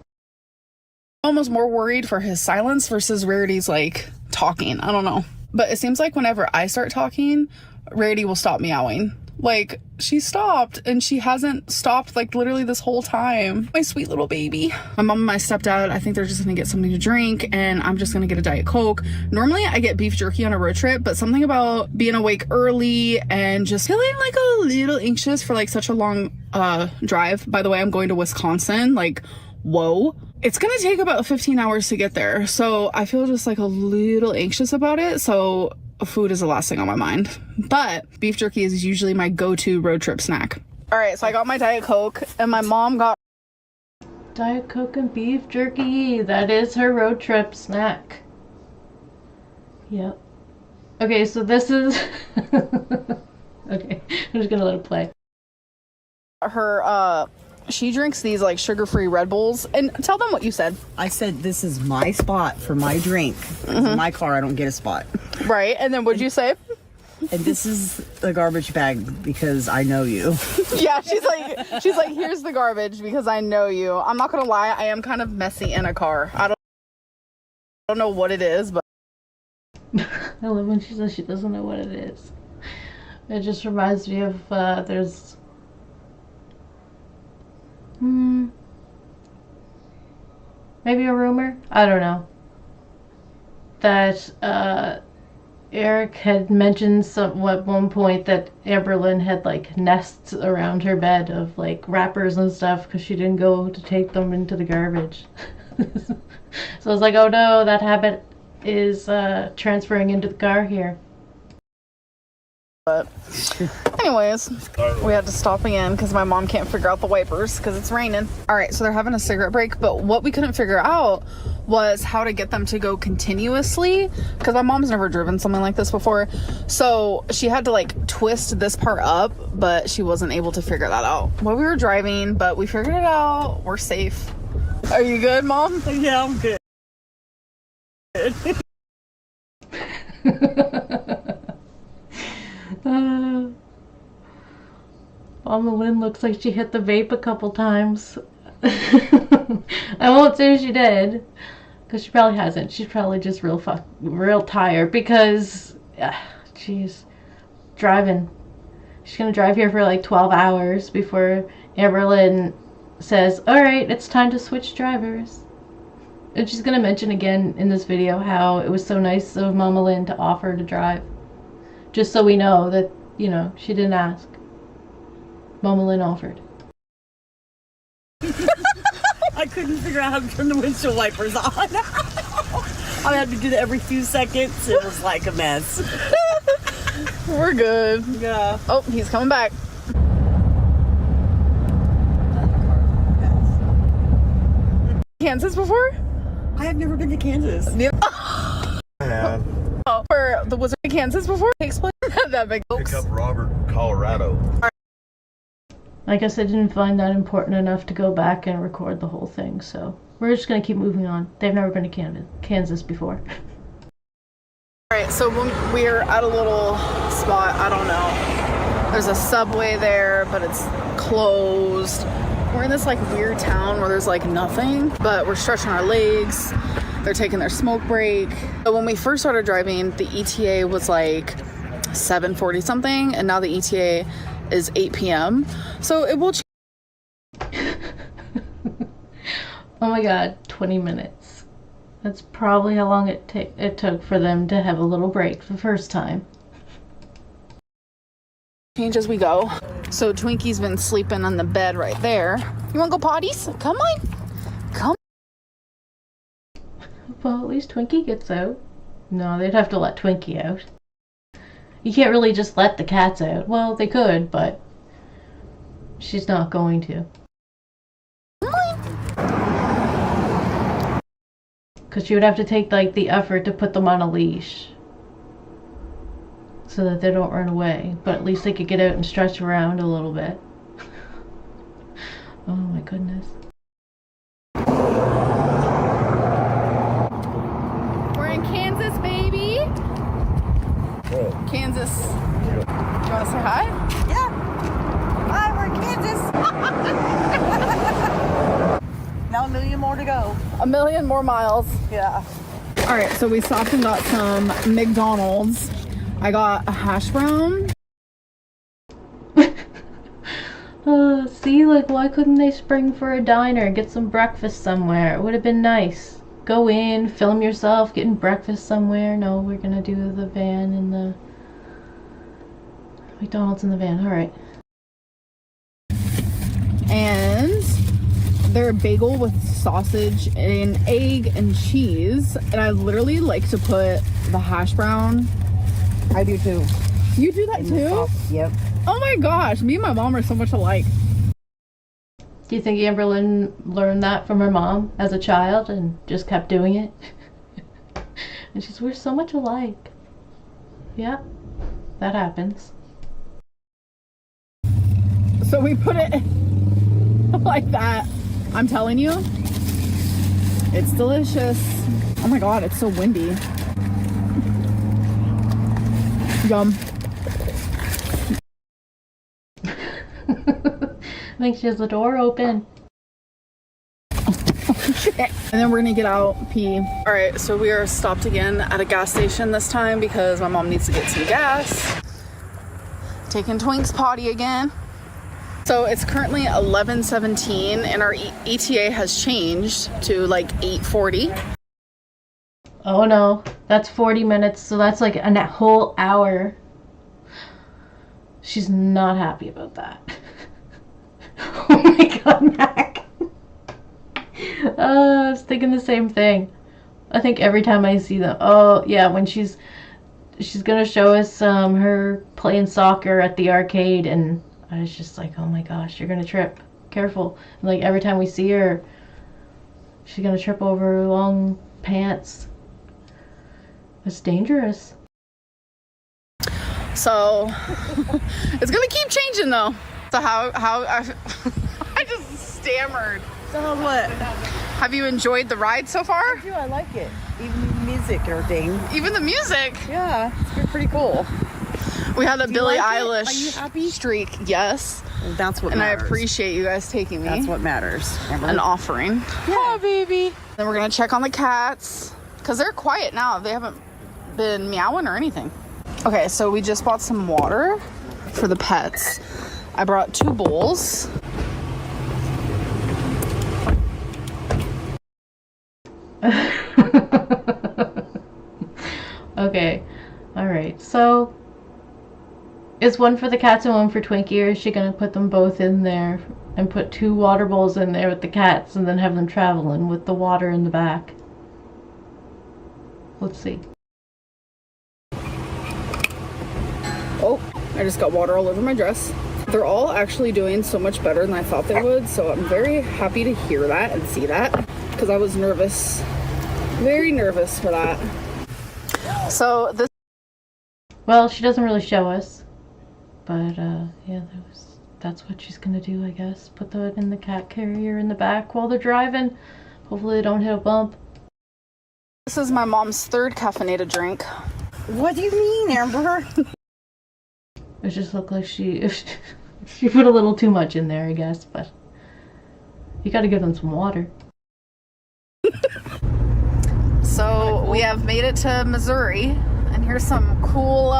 Almost more worried for his silence versus Rarity's like talking. I don't know. But it seems like whenever I start talking, Rarity will stop meowing. Like, she stopped and she hasn't stopped like literally this whole time. My sweet little baby. My mom and my stepdad, I think they're just gonna get something to drink and I'm just gonna get a Diet Coke. Normally I get beef jerky on a road trip, but something about being awake early and just feeling like a little anxious for like such a long drive. By the way, I'm going to Wisconsin. Like, whoa. It's gonna take about 15 hours to get there. So I feel just like a little anxious about it. So food is the last thing on my mind, but beef jerky is usually my go-to road trip snack. All right, so I got my Diet Coke and my mom got Diet Coke and beef jerky. That is her road trip snack. Yep. Okay, so this is okay, I'm just gonna let it play. Her she drinks these like sugar-free Red Bulls. And tell them what you said. I said this is my spot for my drink. In my car I don't get a spot. Right, and then what'd you say? And this is the garbage bag because I know you. Yeah, she's like, here's the garbage because I know you. I'm not gonna lie, I am kind of messy in a car. I don't know what it is, but I love when she says she doesn't know what it is. It just reminds me of there's maybe a rumor, I don't know, that Eric had mentioned at one point that Amberlynn had like nests around her bed of like wrappers and stuff because she didn't go to take them into the garbage. So I was like, oh no, that habit is transferring into the car here. But anyways, we had to stop again because my mom can't figure out the wipers because it's raining. All right, so they're having a cigarette break, but what we couldn't figure out was how to get them to go continuously because my mom's never driven something like this before. So she had to like twist this part up, but she wasn't able to figure that out while we were driving, but we figured it out. We're safe. Are you good, Mom? Yeah, I'm good. Mama Lynn looks like she hit the vape a couple times. I won't say she did, because she probably hasn't. She's probably just real tired because, she's driving. She's gonna drive here for like 12 hours before Amberlynn says, alright, it's time to switch drivers. And she's gonna mention again in this video how it was so nice of Mama Lynn to offer to drive. Just so we know that, you know, she didn't ask. Mama Lynn offered. I couldn't figure out how to turn the windshield wipers on. I had to do that every few seconds. It was like a mess. We're good. Yeah. Oh, he's coming back. Kansas before? I have never been to Kansas. Yeah. Oh, for the Wizard of Kansas before takes place that big. Pick up Robert, Colorado. I guess I didn't find that important enough to go back and record the whole thing, so we're just gonna keep moving on. They've never been to Kansas before. Alright, so we're at a little spot, I don't know. There's a Subway there, but it's closed. We're in this like weird town where there's like nothing, but we're stretching our legs. They're taking their smoke break. So when we first started driving, the ETA was like 7:40 something, and now the ETA is 8 p.m. So it will Oh my god, 20 minutes. That's probably how long it took for them to have a little break the first time. change as we go. So Twinkie's been sleeping on the bed right there. You wanna go potties? Come on. Come Well, at least Twinkie gets out. No, they'd have to let Twinkie out. You can't really just let the cats out. Well, they could, but she's not going to. Because she would have to take like the effort to put them on a leash so that they don't run away. But at least they could get out and stretch around a little bit. Oh my goodness. We're in Kansas, baby. Kansas. You want to say hi? Yeah. Hi, we're in Kansas. Now a million more to go. A million more miles. Yeah. All right, so we stopped and got some McDonald's. I got a hash brown. See, like, why couldn't they spring for a diner, get some breakfast somewhere? It would have been nice. Go in, film yourself getting breakfast somewhere. No, we're gonna do the van in the McDonald's in the van. All right. And they're a bagel with sausage and egg and cheese. And I literally like to put the hash brown. I do too. You do that too? Yep. Oh my gosh, me and my mom are so much alike. Do you think Amberlynn learned that from her mom as a child and just kept doing it? And she's, we're so much alike. Yeah, that happens. So we put it like that. I'm telling you, it's delicious. Oh my god, it's so windy. Yum. Make sure the door open. And then we're gonna get out, pee. All right, so we are stopped again at a gas station this time because my mom needs to get some gas. Taking Twink's potty again. So it's currently 11:17 and our ETA has changed to like 8:40. Oh no, that's 40 minutes, so that's like a whole hour. She's not happy about that. Oh my god, Mac. I was thinking the same thing. I think every time I see them, oh yeah, when she's gonna show us her playing soccer at the arcade, and I was just like, oh my gosh, you're gonna trip. Careful. And like every time we see her, she's gonna trip over her long pants. It's dangerous. So it's gonna keep changing though. So how I just stammered. So what? Have you enjoyed the ride so far? I like it. Even the music and everything. Even the music. Yeah, it's been pretty cool. We had a Billie like it? Eilish Are you happy? streak, yes. Well, that's what And matters. I appreciate you guys taking me. That's what matters. Amber. An offering. Yeah, baby. Then we're gonna check on the cats because they're quiet now. They haven't been meowing or anything. Okay, so we just bought some water for the pets. I brought 2 bowls. Okay, alright, so is one for the cats and one for Twinkie, or is she gonna put them both in there and put 2 water bowls in there with the cats and then have them traveling with the water in the back? Let's see. Oh, I just got water all over my dress. They're all actually doing so much better than I thought they would, so I'm very happy to hear that and see that because I was nervous. Very nervous for that. So this. Well, she doesn't really show us, but yeah, that's what she's gonna do, I guess. Put that in the cat carrier in the back while they're driving. Hopefully they don't hit a bump. This is my mom's 3rd caffeinated drink. What do you mean, Amber? It just looked like she put a little too much in there, I guess, but you gotta give them some water. So we have made it to Missouri, and here's some cool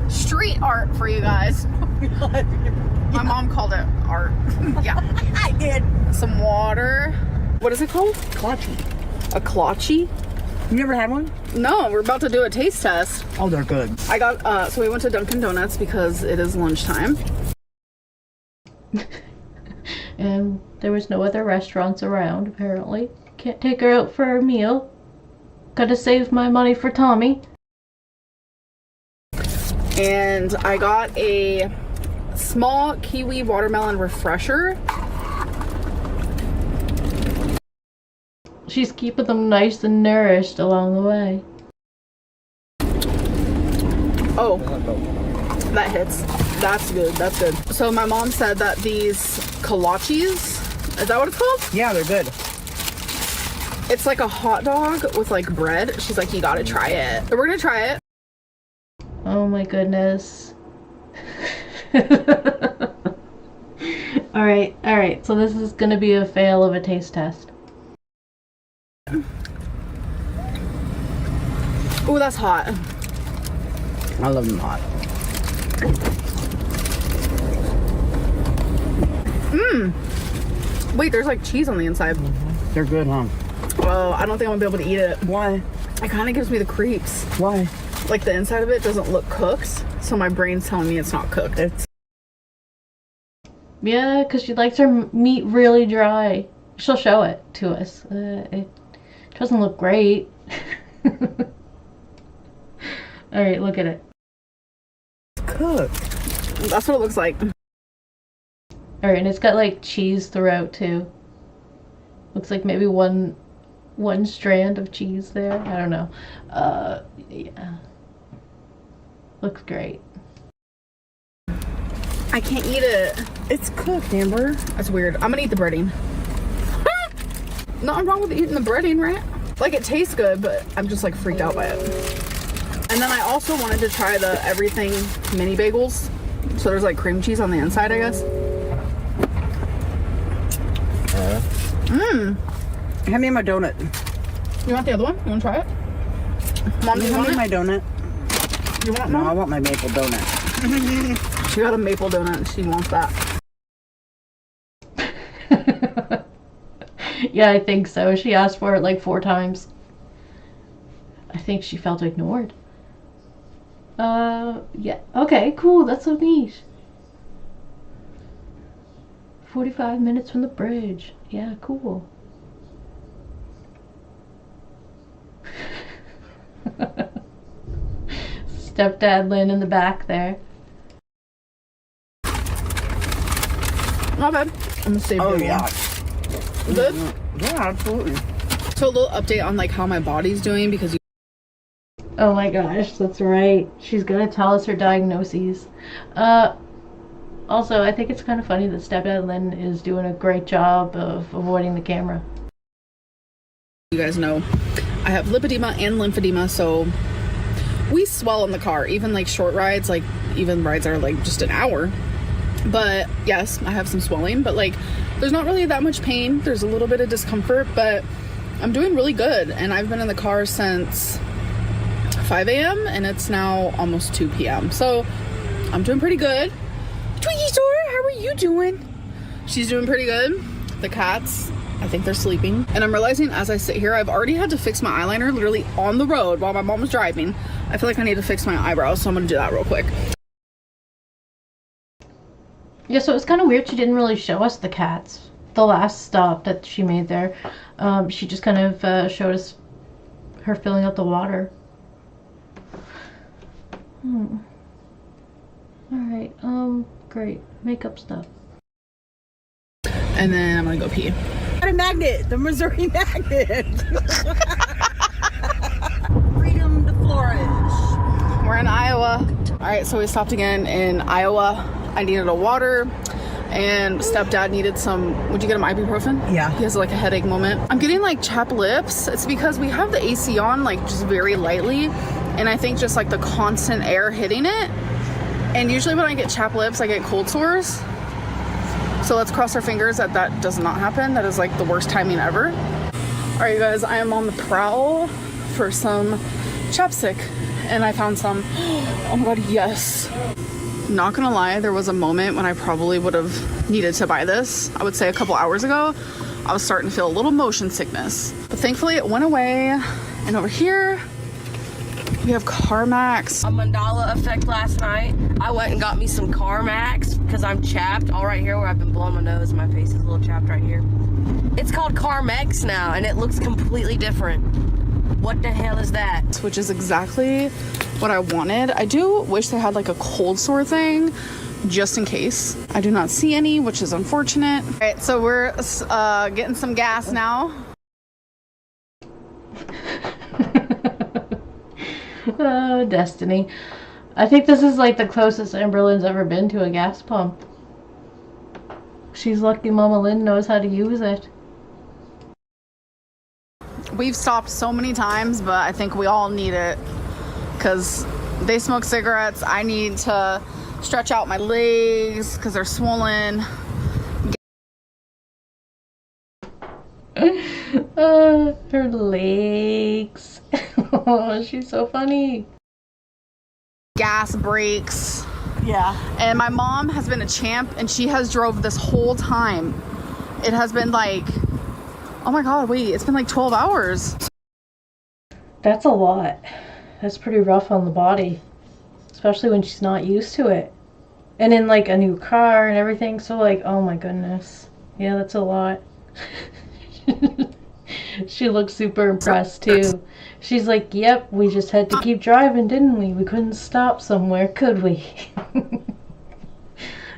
street art for you guys. My mom called it art. Yeah, I did. some water. What is it called? Clutchy. A clutchy? You never had one? No, we're about to do a taste test. Oh, they're good. I got, so we went to Dunkin' Donuts because it is lunchtime. And there was no other restaurants around, apparently. Can't take her out for a meal. Gotta save my money for Tommy. And I got a small kiwi watermelon refresher. She's keeping them nice and nourished along the way. Oh, that hits. That's good. That's good. So my mom said that these kolaches, is that what it's called? Yeah, they're good. It's like a hot dog with like bread. She's like, you gotta try it. So we're gonna try it. Oh my goodness. Alright, so this is gonna be a fail of a taste test. Oh, that's hot. I love them hot. Wait, there's like cheese on the inside. They're good, huh? Oh, I don't think I'm gonna be able to eat it. Why? It kind of gives me the creeps. Why? Like the inside of it doesn't look cooked, so my brain's telling me it's not cooked. Yeah, because she likes her meat really dry. She'll show it to us. It doesn't look great. Alright, look at it. It's cooked. That's what it looks like. Alright, and it's got like cheese throughout too. Looks like maybe one strand of cheese there. I don't know. Yeah. Looks great. I can't eat it. It's cooked, Amber. That's weird. I'm gonna eat the breading. Nothing wrong with eating the breading, right? Like, it tastes good, but I'm just like freaked out by it. And then I also wanted to try the everything mini bagels. So there's like cream cheese on the inside, I guess. Hand me my donut. You want the other one? You want to try it? Mom, do you Hand want me it? my donut. You want No, one? I want my maple donut. She got a maple donut. She wants that. Yeah, I think so. She asked for it like 4 times. I think she felt ignored. Yeah. Okay, cool. That's so neat. 45 minutes from the bridge. Yeah, cool. Stepdad Lynn in the back there. Not bad. I'm gonna save Oh, you yeah. one. Good? Yeah, absolutely. So a little update on like how my body's doing, because Oh my gosh, that's right. She's gonna tell us her diagnoses. Also, I think it's kind of funny that Stepdad Lynn is doing a great job of avoiding the camera. you guys know I have lipedema and lymphedema, so we swell in the car, even like short rides, like even rides that are like just an hour. But yes, I have some swelling, but like there's not really that much pain. There's a little bit of discomfort, but I'm doing really good. And I've been in the car since 5 a.m. and it's now almost 2 p.m. So I'm doing pretty good. Twiggy Dora, how are you doing? She's doing pretty good. The cats, I think they're sleeping. And I'm realizing as I sit here, I've already had to fix my eyeliner literally on the road while my mom was driving. I feel like I need to fix my eyebrows, so I'm gonna do that real quick. Yeah, so it was kind of weird she didn't really show us the cats. The last stop that she made there. She just kind of showed us her filling out the water. Alright, great. Makeup stuff. And then I'm gonna go pee. Got a magnet, the Missouri magnet. Freedom to flourish. We're in Iowa. All right, so we stopped again in Iowa. I needed a water, and stepdad needed some. Would you get him ibuprofen? Yeah. He has like a headache moment. I'm getting like chapped lips. It's because we have the AC on like just very lightly, and I think just like the constant air hitting it. And usually when I get chapped lips, I get cold sores. So let's cross our fingers that that does not happen. That is like the worst timing ever. All right, you guys, I am on the prowl for some chapstick, and I found some. Oh my god, yes. Not gonna lie, there was a moment when I probably would have needed to buy this. I would say a couple hours ago, I was starting to feel a little motion sickness. But thankfully it went away. And over here, we have CarMax. A mandala effect last night. I went and got me some CarMax because I'm chapped. All right here where I've been blowing my nose. My face is a little chapped right here. It's called CarMax now, and it looks completely different. What the hell is that? Which is exactly what I wanted. I do wish they had like a cold store thing just in case. I do not see any, which is unfortunate. All right, so we're getting some gas now. Oh, destiny. I think this is like the closest Amberlynn's ever been to a gas pump. She's lucky Mama Lynn knows how to use it. We've stopped so many times, but I think we all need it because they smoke cigarettes. I need to stretch out my legs because they're swollen. Her legs. Oh, she's so funny. Gas breaks. Yeah. And my mom has been a champ, and she has drove this whole time. It has been like, oh my god, wait, it's been like 12 hours. That's a lot. That's pretty rough on the body, especially when she's not used to it. And in like a new car and everything, so like, oh my goodness. Yeah, that's a lot. She looks super impressed too. She's like, yep, we just had to keep driving, didn't we? We couldn't stop somewhere, could we?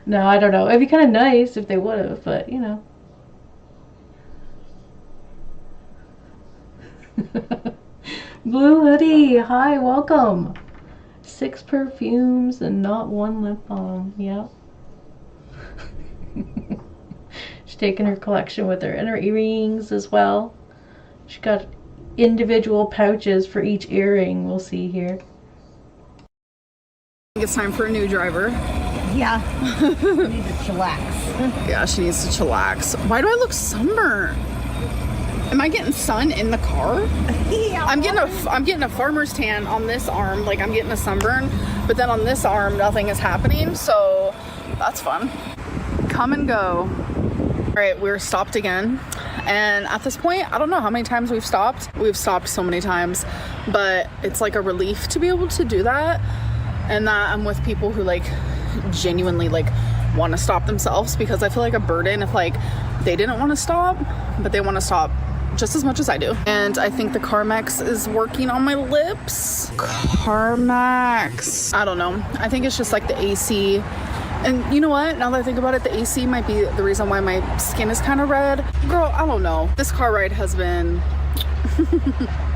No, I don't know. It'd be kind of nice if they would have, but you know. Blue hoodie, hi, welcome. 6 perfumes and not 1 lip balm. Yep. She's taking her collection with her and her earrings as well. She got individual pouches for each earring. We'll see here. I think it's time for a new driver. Yeah. You need to chillax. Yeah, she needs to chillax. Why do I look sunburned? Am I getting sun in the car? Yeah. I'm getting a farmer's tan on this arm, like I'm getting a sunburn, but then on this arm nothing is happening, so that's fun. Come and go. All right, we're stopped again, and at this point I don't know how many times we've stopped. We've stopped so many times, but it's like a relief to be able to do that, and that I'm with people who like genuinely like want to stop themselves, because I feel like a burden if like they didn't want to stop, but they want to stop just as much as I do. And I think the Carmex is working on my lips. Carmex. I don't know. I think it's just like the AC. And you know what? Now that I think about it, the AC might be the reason why my skin is kind of red. Girl, I don't know. This car ride has been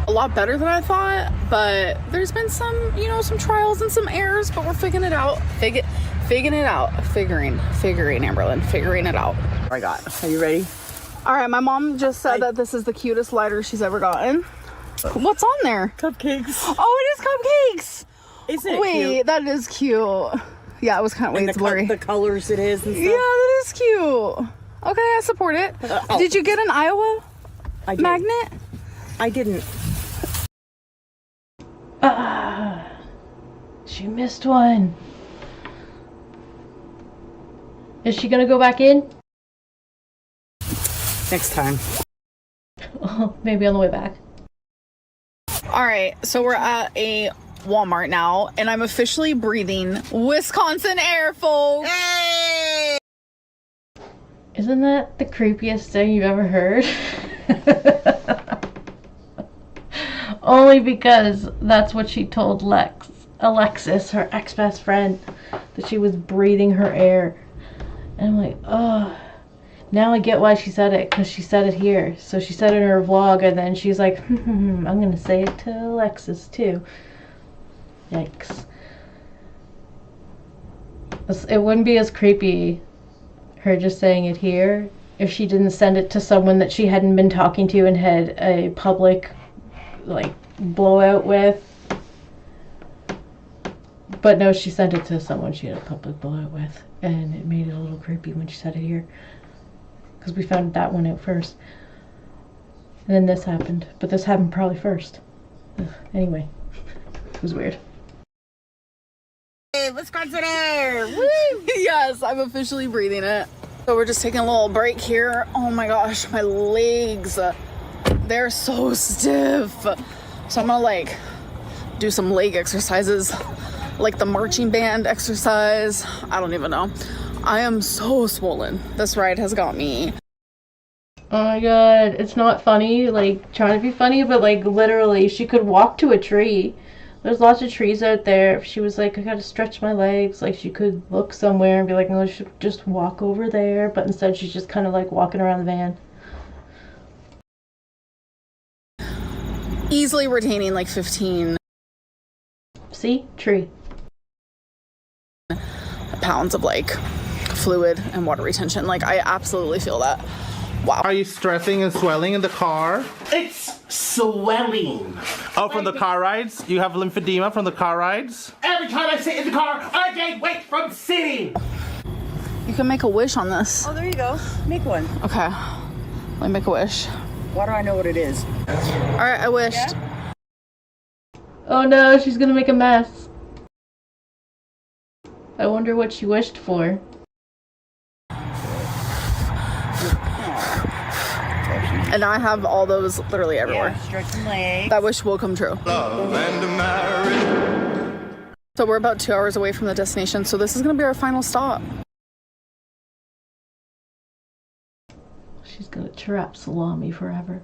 a lot better than I thought, but there's been some, you know, some trials and some errors, but we're figuring it out. Figuring it out. Figuring, Amberlynn. Figuring it out. I got. Are you ready? All right, my mom just said that this is the cutest lighter she's ever gotten. What's on there? Cupcakes. Oh, it is cupcakes. Isn't it Wait, cute? that is cute. Yeah, it was kind of, wait, it's blurry. The colors it is and stuff. Yeah, that is cute. Okay, I support it. Did you get an Iowa magnet? I didn't. She missed one. Is she gonna go back in? Next time. Oh, maybe on the way back. All right, so we're at a Walmart now, and I'm officially breathing Wisconsin air, folks. Hey! Isn't that the creepiest thing you've ever heard? Only because that's what she told Alexis, her ex-best friend, that she was breathing her air. And I'm like, oh, now I get why she said it, because she said it here. So she said it in her vlog, and then she's like, I'm going to say it to Alexis too. Yikes. It wouldn't be as creepy, her just saying it here, if she didn't send it to someone that she hadn't been talking to and had a public, like, blowout with. But no, she sent it to someone she had a public blowout with, and it made it a little creepy when she said it here. Because we found that one out first. And then this happened. But this happened probably first. Ugh, anyway, it was weird. Hey, Wisconsin air! Woo! Yes, I'm officially breathing it. So we're just taking a little break here. Oh my gosh, my legs, they're so stiff. So I'm gonna like do some leg exercises, like the marching band exercise. I don't even know. I am so swollen. This ride has got me. Oh my god, it's not funny, like trying to be funny, but like literally she could walk to a tree. There's lots of trees out there. If she was like, I gotta stretch my legs, like she could look somewhere and be like, no, I should just walk over there, but instead she's just kind of like walking around the van. Easily retaining like 15 See? Tree. pounds of like fluid and water retention. Like I absolutely feel that. Wow. Are you stressing and swelling in the car? It's swelling. Oh, from the car rides? You have lymphedema from the car rides? Every time I sit in the car, I gain weight from sitting. You can make a wish on this. Oh, there you go. Make one. Okay. Let me make a wish. Why do I know what it is? Alright, I wished. Yeah? Oh no, she's gonna make a mess. I wonder what she wished for. And I have all those literally everywhere. Yeah, stretching legs. That wish will come true. Love and marriage. So we're about 2 hours away from the destination, so this is gonna be our final stop. She's gonna trap Salami forever.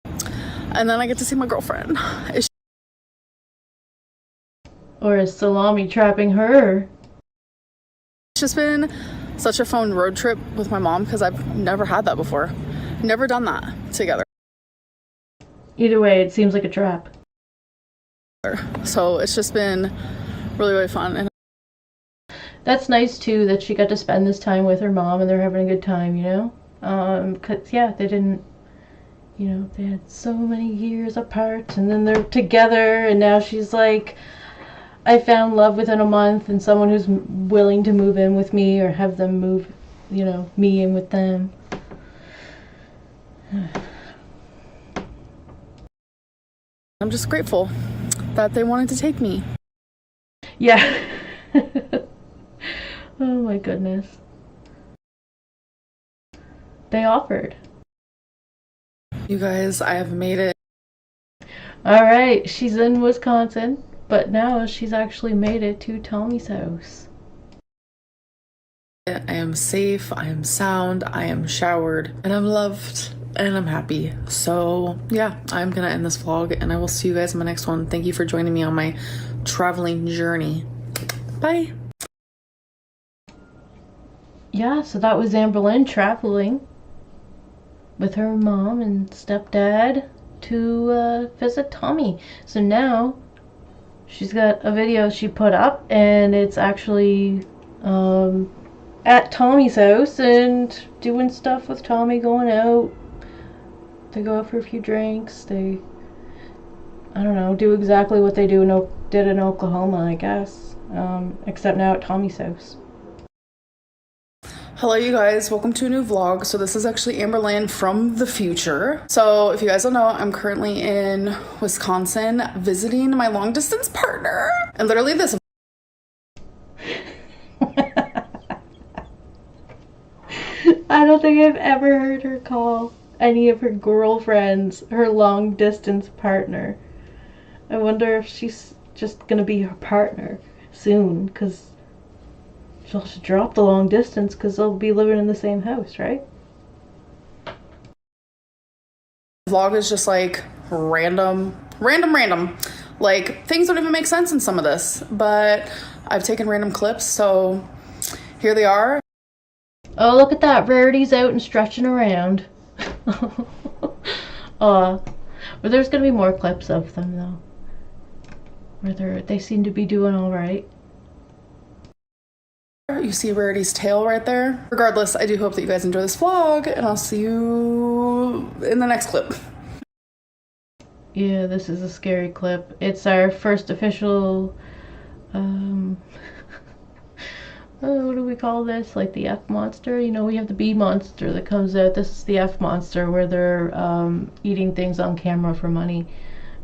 And then I get to see my girlfriend. Or is Salami trapping her? It's just been such a fun road trip with my mom because I've never had that before. Never done that together. Either way, it seems like a trap. So it's just been really, really fun. And That's nice too that she got to spend this time with her mom and they're having a good time, you know? 'Cause yeah, they didn't, you know, they had so many years apart and then they're together and now she's like, I found love within a month and someone who's willing to move in with me or have them move, you know, me in with them. I'm just grateful that they wanted to take me. Yeah. Oh my goodness. They offered. You guys, I have made it. Alright, she's in Wisconsin, but now she's actually made it to Tommy's house. I am safe, I am sound, I am showered, and I'm loved, and I'm happy. So yeah, I'm gonna end this vlog, and I will see you guys in my next one. Thank you for joining me on my traveling journey. Bye. Yeah, so that was Amberlynn traveling with her mom and stepdad to visit Tommy. So now she's got a video she put up and it's actually at Tommy's house and doing stuff with Tommy, going out. They go out for a few drinks. They, I don't know, do exactly what they did in Oklahoma, I guess. Except now at Tommy's house. Hello you guys, welcome to a new vlog. So this is actually Amberlynn from the future. So if you guys don't know, I'm currently in Wisconsin visiting my long distance partner. And literally this. I don't think I've ever heard her call any of her girlfriends her long distance partner. I wonder if she's just gonna be her partner soon, because she'll drop the long distance because they'll be living in the same house, right? Vlog is just like random. Like things don't even make sense in some of this, but I've taken random clips, so here they are. Oh, look at that. Rarity's out and stretching around. But there's gonna be more clips of them though, where they seem to be doing all right. You see Rarity's tail right there. Regardless, I do hope that you guys enjoy this vlog, and I'll see you in the next clip. Yeah, this is a scary clip. It's our first official, what do we call this? Like the F monster? You know, we have the B monster that comes out. This is the F monster, where they're eating things on camera for money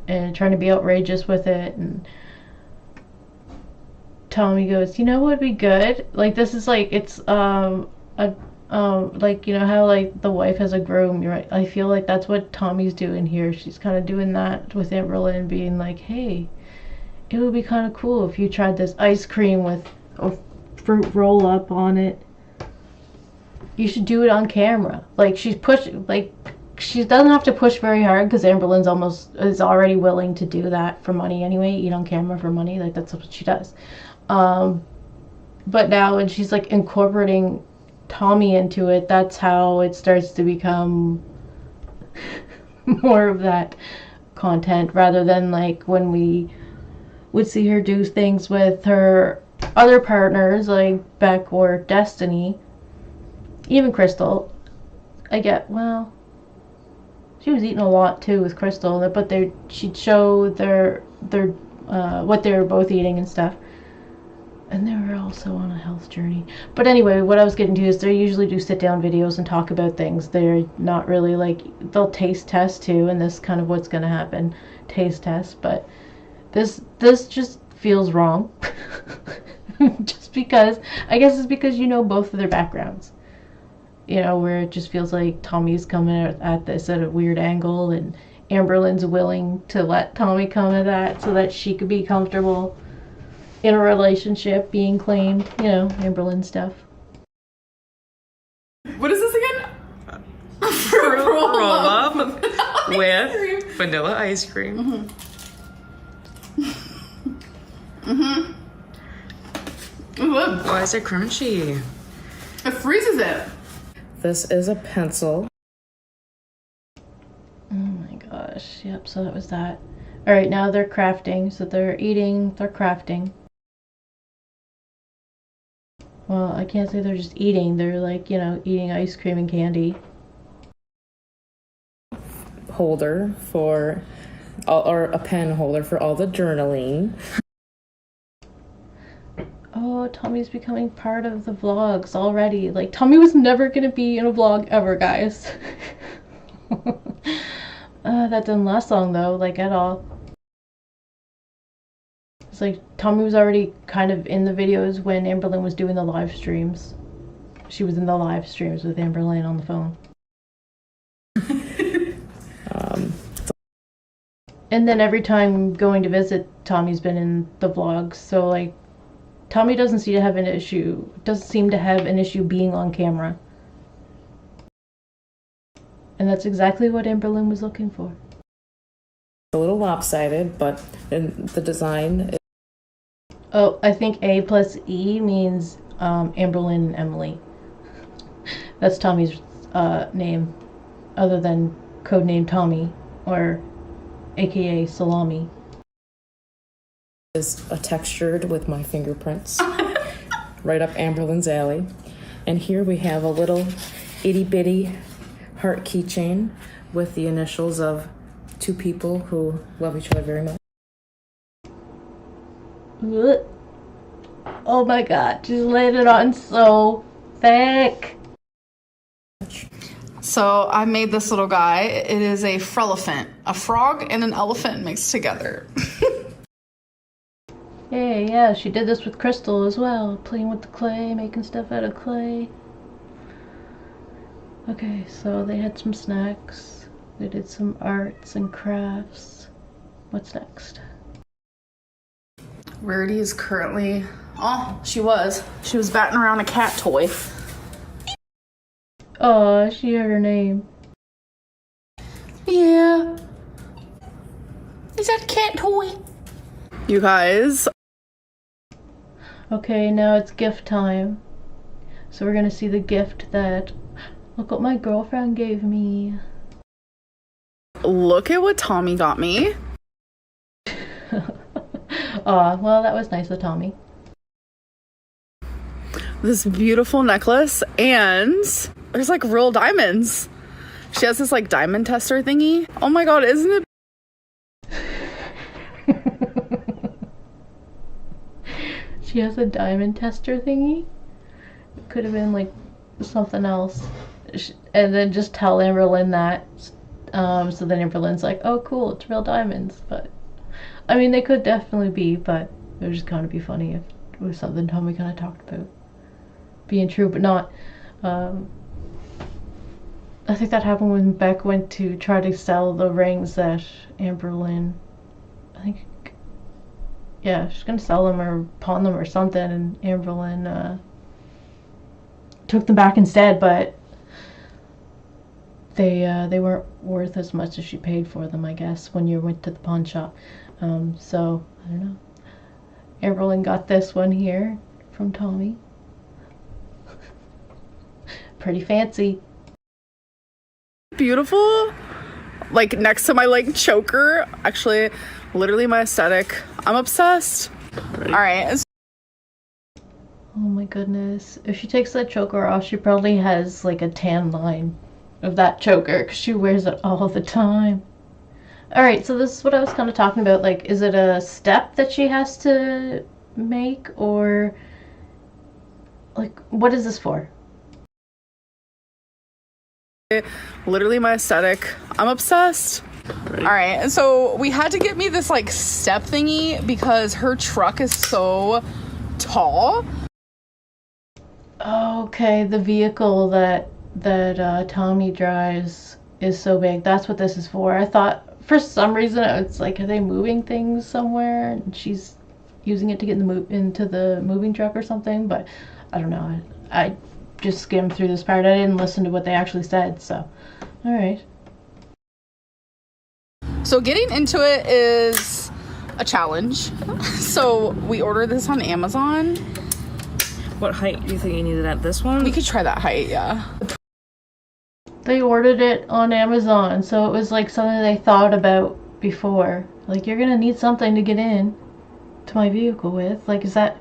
and trying to be outrageous with it. And Tommy goes, you know what would be good? Like, this is like, it's like, you know how like the wife has a groom, right? I feel like that's what Tommy's doing here. She's kind of doing that with Amberlynn, being like, hey, it would be kind of cool if you tried this ice cream with a fruit roll up on it. you should do it on camera. Like, she doesn't have to push very hard because Amberlynn's is already willing to do that for money anyway, eat on camera for money. Like, that's what she does. But now when she's like incorporating Tommy into it, that's how it starts to become more of that content, rather than like when we would see her do things with her other partners like Beck or Destiny, even Crystal. Well, she was eating a lot too with Crystal, but she'd show their what they were both eating and stuff. And they were also on a health journey. But anyway, what I was getting to is they usually do sit-down videos and talk about things. They're not really like, they'll taste test too, and this kind of what's going to happen, taste test. But this just feels wrong. Just because, I guess it's because you know both of their backgrounds. You know, where it just feels like Tommy's coming at this at a weird angle, and Amberlynn's willing to let Tommy come at that so that she could be comfortable in a relationship being claimed, you know, Amberlynn stuff. What is this again? Roll up with vanilla ice cream. Why is it crunchy? It freezes it. This is a pencil. Oh my gosh. Yep, so that was that. Alright, now they're crafting. So they're eating, they're crafting. Well, I can't say they're just eating. They're like, you know, eating ice cream and candy. Holder for, or a pen holder for all the journaling. Oh, Tommy's becoming part of the vlogs already. Like, Tommy was never gonna be in a vlog ever, guys. That didn't last long though, like at all. It's like Tommy was already kind of in the videos when Amberlynn was doing the live streams. She was in the live streams with Amberlynn on the phone. And then every time going to visit, Tommy's been in the vlogs. So like, Tommy doesn't seem to have an issue being on camera. And that's exactly what Amberlynn was looking for. A little lopsided, but in the design. Oh, I think A plus E means Amberlynn and Emily. That's Tommy's name, other than codename Tommy, or AKA Salami. Is textured with my fingerprints. Right up Amberlynn's alley. And here we have a little itty bitty heart keychain with the initials of two people who love each other very much. Oh my god, she's laid it on so thick. So I made this little guy. It is a frelephant, a frog and an elephant mixed together. Yeah, she did this with Crystal as well, playing with the clay, making stuff out of clay. Okay, so they had some snacks. They did some arts and crafts. What's next? Rarity is currently... Oh, she was batting around a cat toy. Oh, she heard her name. Yeah. Is that a cat toy? You guys. Okay, now it's gift time. So we're gonna see the gift that... Look what my girlfriend gave me. Look at what Tommy got me. Aw, well, that was nice of Tommy. This beautiful necklace, and there's like real diamonds. She has this like diamond tester thingy. Oh my god, isn't it? She has a diamond tester thingy? It could have been like something else. And then just tell Amberlynn that. So then Amberlynn's like, oh cool, it's real diamonds. But I mean, they could definitely be, but it would just kind of be funny if it was something Tommy kind of talked about being true, but not. I think that happened when Beck went to try to sell the rings that Amberlynn, I think, yeah, she's gonna sell them or pawn them or something, and Amberlynn took them back instead, but they weren't worth as much as she paid for them, I guess, when you went to the pawn shop. So I don't know. Amberlynn got this one here from Tommy. Pretty fancy. Beautiful. Like next to my like choker. Actually, literally my aesthetic. I'm obsessed. All right. Oh my goodness. If she takes that choker off, she probably has like a tan line of that choker because she wears it all the time. Alright, so this is what I was kind of talking about. Like, is it a step that she has to make, or like, what is this for? Literally my aesthetic. I'm obsessed. All right, and so we had to get me this like step thingy because her truck is so tall. Okay, the vehicle that Tommy drives is so big. That's what this is for. I thought for some reason it's like, are they moving things somewhere and she's using it to get into the moving truck or something? But I don't know. I just skimmed through this part. I didn't listen to what they actually said. So, all right. So getting into it is a challenge. So we ordered this on Amazon. What height do you think you needed at this one? We could try that height, yeah. They ordered it on Amazon, so it was like something they thought about before. Like, you're gonna need something to get in to my vehicle with. Like, is that...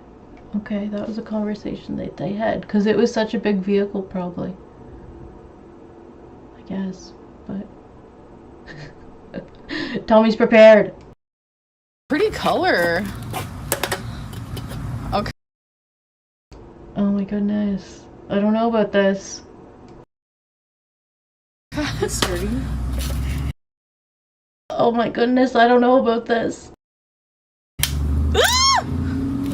Okay, that was a conversation that they had. Because it was such a big vehicle, probably. I guess. But... Tommy's prepared. Pretty color. Okay. Oh my goodness. I don't know about this. Sturdy. Oh my goodness, I don't know about this.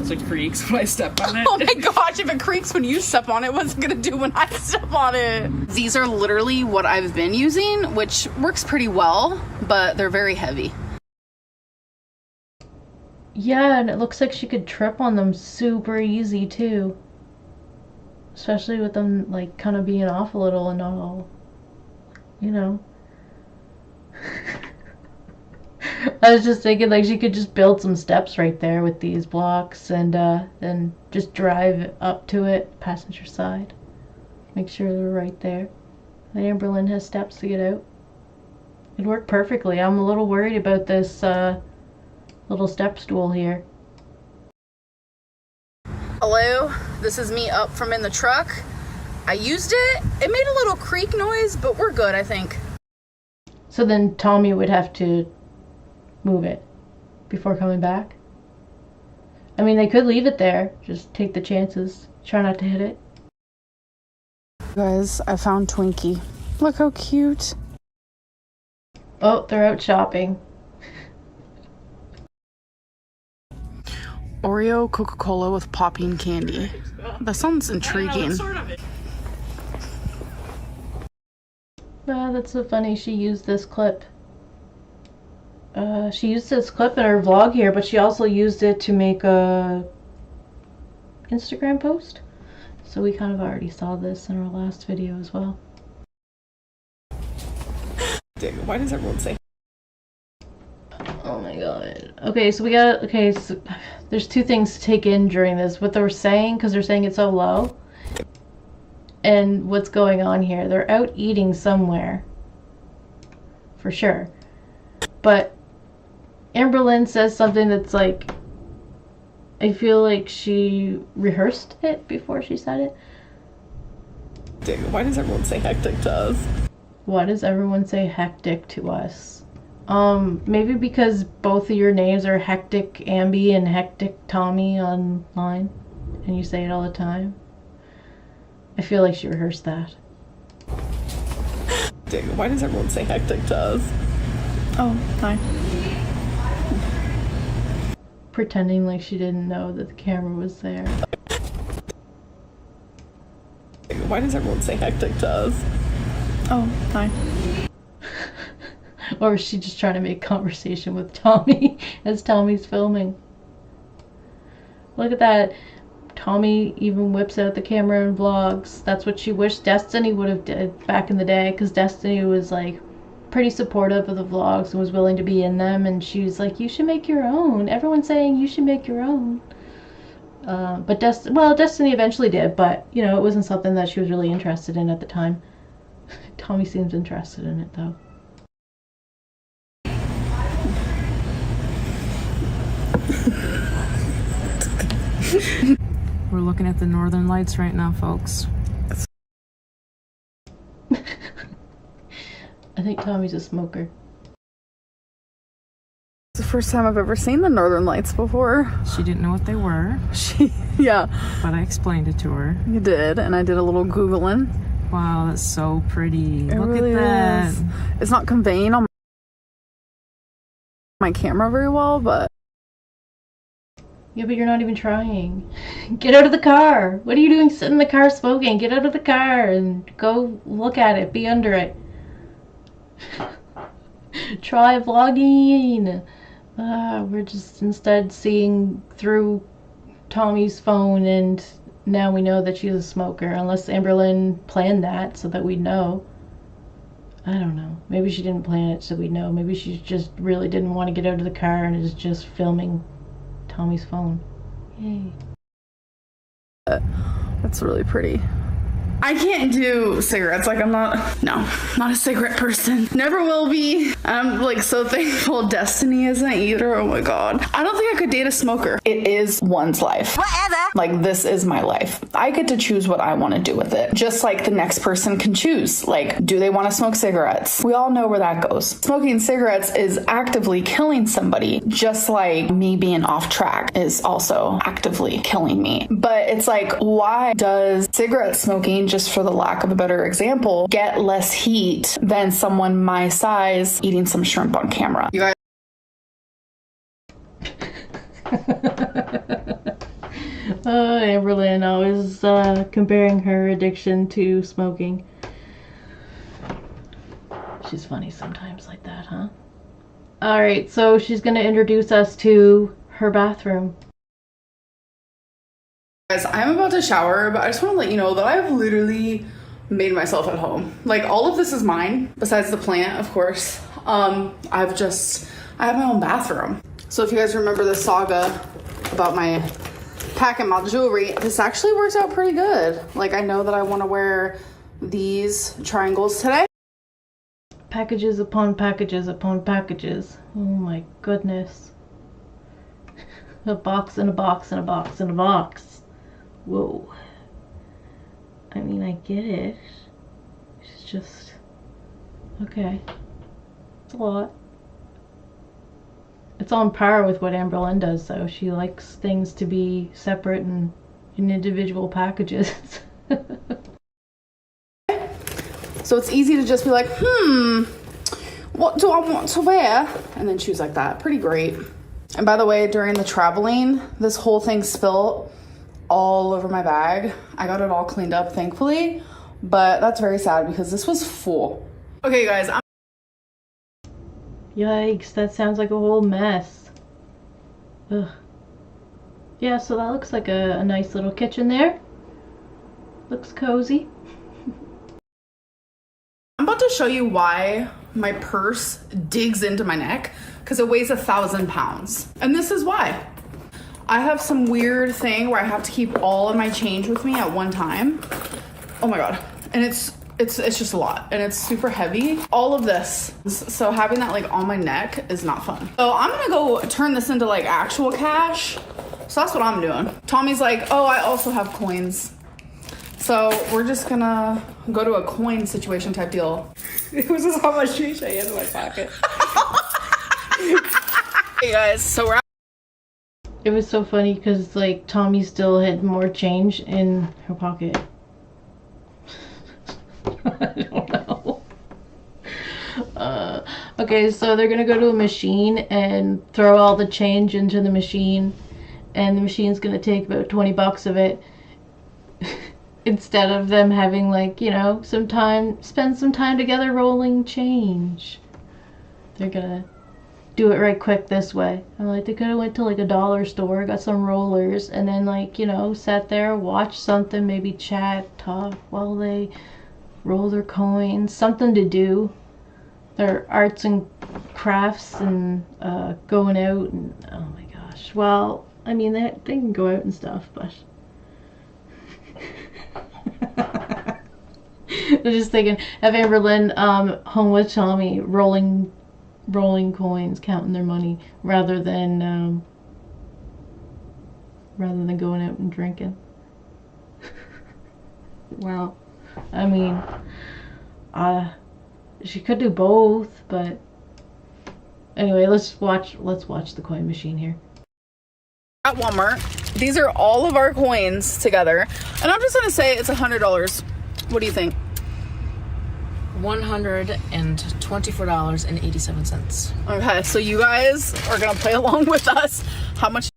As it creaks when I step on it. Oh my gosh, if it creaks when you step on it, what's it gonna do when I step on it? These are literally what I've been using, which works pretty well, but they're very heavy. Yeah, and it looks like she could trip on them super easy too. Especially with them like kind of being off a little and all, you know. I was just thinking like she could just build some steps right there with these blocks and then just drive up to it, passenger side. Make sure they're right there. And Amberlynn has steps to get out. It'd work perfectly. I'm a little worried about this little step stool here. Hello, this is me up from in the truck. I used it. It made a little creak noise, but we're good, I think. So then Tommy would have to move it before coming back. I mean, they could leave it there. Just take the chances. Try not to hit it. Guys, I found Twinkie. Look how cute. Oh, they're out shopping. Oreo Coca-Cola with popping candy. That sounds intriguing. That's so funny. She used this clip. She used this clip in her vlog here, but she also used it to make a Instagram post. So we kind of already saw this in our last video as well. Why does everyone say? Oh my god. Okay, so so there's two things to take in during this. What they're saying, because they're saying it's so low, and what's going on here. They're out eating somewhere. For sure. But Amberlynn says something that's like, I feel like she rehearsed it before she said it. Why does everyone say hectic to us? Why does everyone say hectic to us? Maybe because both of your names are Hectic Ambi and Hectic Tommy online, and you say it all the time. I feel like she rehearsed that. Why does everyone say hectic to us? Oh, fine. Pretending like she didn't know that the camera was there. Why does everyone say hectic to us? Oh, fine. Or is she just trying to make conversation with Tommy as Tommy's filming? Look at that. Tommy even whips out the camera and vlogs. That's what she wished Destiny would have did back in the day, because Destiny was like pretty supportive of the vlogs and was willing to be in them, and she was like, you should make your own. Everyone's saying you should make your own. But Destiny eventually did, but you know, it wasn't something that she was really interested in at the time. Tommy seems interested in it though. We're looking at the northern lights right now, folks. I think Tommy's a smoker. It's the first time I've ever seen the northern lights before. She didn't know what they were. Yeah. But I explained it to her. You did, and I did a little Googling. Wow, that's so pretty. It Look really at that. is. It's not conveying on my camera very well, but... Yeah, but you're not even trying. Get out of the car. What are you doing sitting in the car smoking? Get out of the car and go look at it. Be under it. Try vlogging. We're just instead seeing through Tommy's phone, and now we know that she's a smoker, unless Amberlynn planned that so that we'd know. I don't know. Maybe she didn't plan it so we'd know. Maybe she just really didn't want to get out of the car and is just filming Tommy's phone. Yay. That's really pretty. I can't do cigarettes. Like, I'm not a cigarette person. Never will be. I'm like so thankful Destiny isn't either. Oh my god. I don't think I could date a smoker. It is one's life. Whatever. Like, this is my life. I get to choose what I want to do with it. Just like the next person can choose. Like, do they want to smoke cigarettes? We all know where that goes. Smoking cigarettes is actively killing somebody, just like me being off track is also actively killing me. But it's like, why does cigarette smoking, just for the lack of a better example, get less heat than someone my size eating some shrimp on camera? You guys. Amberlynn always comparing her addiction to smoking. She's funny sometimes like that, huh? Alright, so she's gonna introduce us to her bathroom. Guys, I'm about to shower, but I just want to let you know that I've literally made myself at home. Like, all of this is mine, besides the plant, of course. I have my own bathroom. So if you guys remember the saga about my packing my jewelry, this actually works out pretty good. Like, I know that I want to wear these triangles today. Packages upon packages upon packages. Oh my goodness. A box and a box and a box and a box. Whoa. I mean, I get it. It's just... okay. It's a lot. It's on par with what Amberlynn does, though. She likes things to be separate and in individual packages. So it's easy to just be like, what do I want to wear? And then choose like that. Pretty great. And by the way, during the traveling, this whole thing spilled all over my bag. I got it all cleaned up, thankfully, but that's very sad because this was full. Okay, guys. Yikes, that sounds like a whole mess. Ugh. Yeah, so that looks like a nice little kitchen there. Looks cozy. I'm about to show you why my purse digs into my neck, because it weighs 1,000 pounds. And this is why. I have some weird thing where I have to keep all of my change with me at one time. Oh my god. And it's just a lot, and it's super heavy. All of this. So having that like on my neck is not fun. So I'm gonna go turn this into like actual cash. So that's what I'm doing. Tommy's like, oh, I also have coins. So we're just gonna go to a coin situation type deal. It was just how much change I had in my pocket. Hey guys, so we're It was so funny because like Tommy still had more change in her pocket. I don't know. Okay, so they're gonna go to a machine and throw all the change into the machine, and the machine's gonna take about 20 bucks of it. Instead of them having, like, you know, spend some time together rolling change. They're gonna do it right quick this way. I'm like, they could have went to like a dollar store, got some rollers, and then like, you know, sat there, watched something, maybe chat, talk while they roll their coins, something to do. Their arts and crafts and going out and oh my gosh. Well, I mean they can go out and stuff, but I'm just thinking of Amberlynn home with Salami rolling coins, counting their money rather than going out and drinking. Well, I mean, she could do both, but anyway, let's watch the coin machine here. At Walmart, these are all of our coins together, and I'm just gonna say it's $100. What do you think? $124.87. Okay, so you guys are gonna play along with us. How much?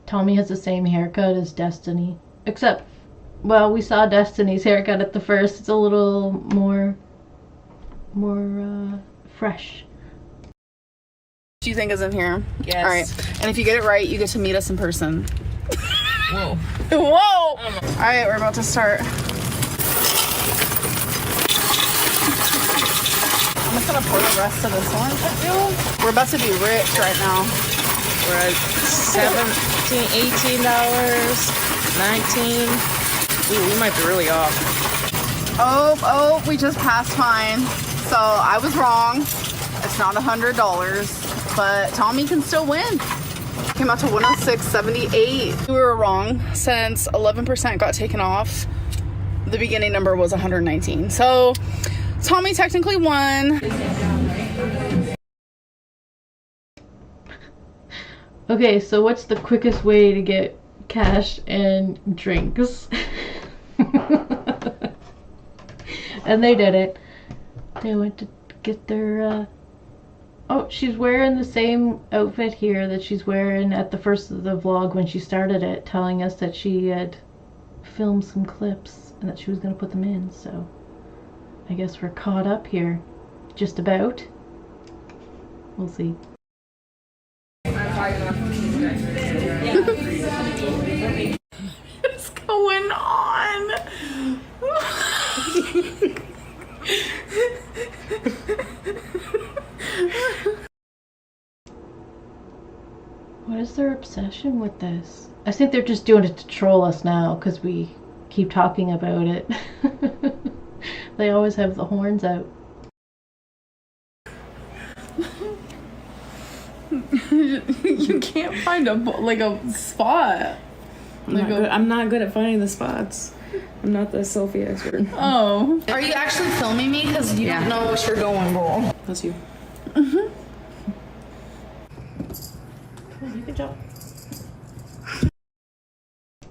Tommy has the same haircut as Destiny, except, well, we saw Destiny's haircut at the first. It's a little more fresh. Do you think is in here? Yes. All right, and if you get it right, you get to meet us in person. Whoa. Whoa! All right, we're about to start. I'm just gonna pour the rest of this one. We're about to be rich right now. We're at $17, $18, $19. Ooh, we might be really off. Oh, we just passed mine. So I was wrong. It's not $100, but Tommy can still win. Came out to 106.78. We were wrong since 11% got taken off. The beginning number was 119. So Tommy technically won. Okay, so what's the quickest way to get cash and drinks? And they did it. They went to get their oh, she's wearing the same outfit here that she's wearing at the first of the vlog when she started it, telling us that she had filmed some clips and that she was going to put them in. So I guess we're caught up here, just about. We'll see. What's going on? What is their obsession with this? I think they're just doing it to troll us now because we keep talking about it. They always have the horns out. You can't find a spot. I'm not good at finding the spots. I'm not the selfie expert. Oh. Are you actually filming me? Because you don't know what you're going, girl. That's you. Good job.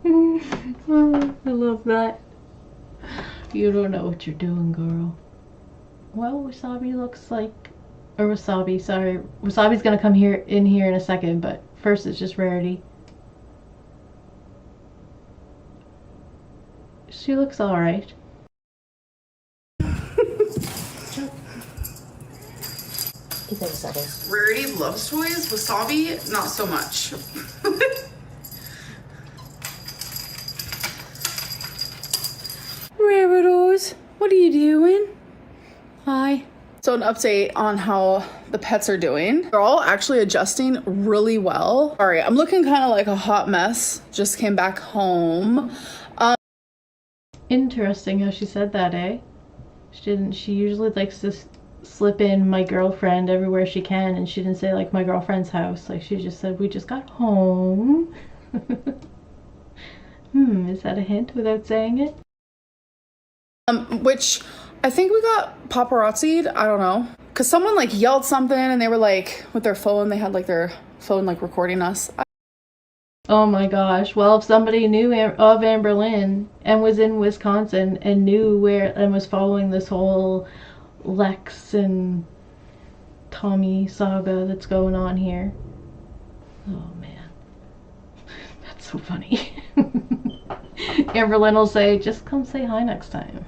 I love that. You don't know what you're doing, girl. Well, Wasabi looks like... Or Wasabi, sorry. Wasabi's gonna come in here in a second, but first it's just Rarity. She looks alright. Rarity loves toys. Wasabi, not so much. Rabbitoes, what are you doing? Hi. So an update on how the pets are doing. They're all actually adjusting really well. All right, I'm looking kind of like a hot mess. Just came back home. Interesting how she said that, eh? She didn't. She usually likes to slip in my girlfriend everywhere she can, and she didn't say like my girlfriend's house. Like she just said we just got home. Is that a hint without saying it? Which I think we got paparazzi'd. I don't know, cause someone like yelled something, and they were like with their phone. They had like their phone like recording us. Oh my gosh. Well, if somebody knew of Amberlynn and was in Wisconsin and knew where and was following this whole Lex and Tommy saga that's going on here. Oh man. That's so funny. Amberlynn will say, just come say hi next time.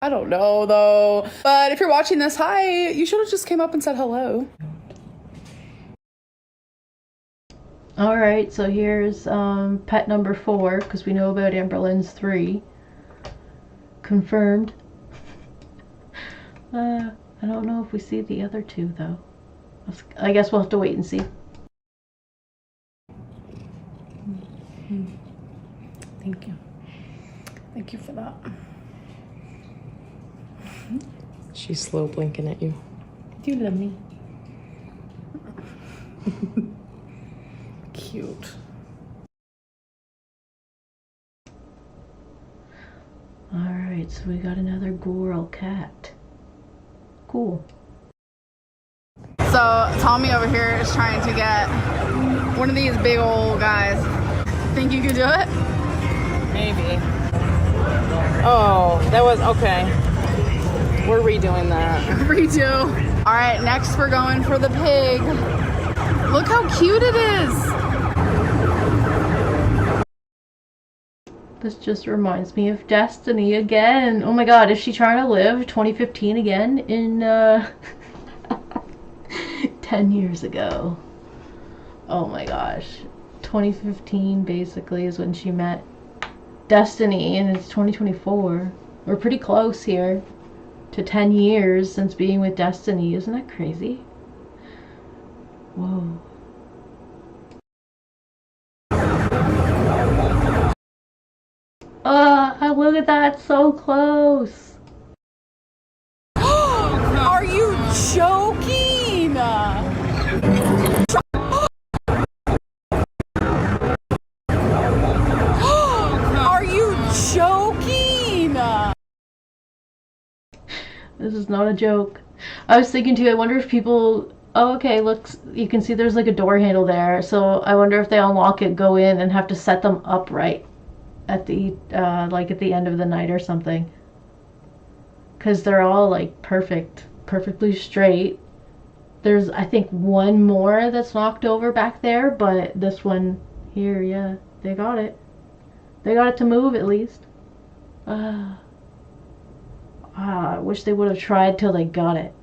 I don't know though. But if you're watching this, hi, you should have just came up and said hello. All right, so here's pet number 4 because we know about Amberlynn's 3. Confirmed. I don't know if we see the other 2 though. I guess we'll have to wait and see. Thank you. Thank you for that. She's slow blinking at you. Do you love me? Cute. Alright, so we got another Gorl cat. Cool. So Tommy over here is trying to get one of these big old guys. Think you could do it? Maybe. Oh, that was okay. We're redoing that. Redo. All right, next we're going for the pig. Look how cute it is. This just reminds me of Destiny again. Oh my god, is she trying to live 2015 again in 10 years ago? Oh my gosh. 2015 basically is when she met Destiny, and it's 2024. We're pretty close here to 10 years since being with Destiny. Isn't that crazy? Whoa. Look at that, so close. Are you joking? Are you joking? This is not a joke. I was thinking too, I wonder if people... Oh, okay, looks, you can see there's like a door handle there. So I wonder if they unlock it, go in, and have to set them upright at the, like at the end of the night or something. Because they're all like perfectly straight. There's, I think, one more that's knocked over back there, but this one here, yeah, they got it. They got it to move at least. I wish they would have tried till they got it.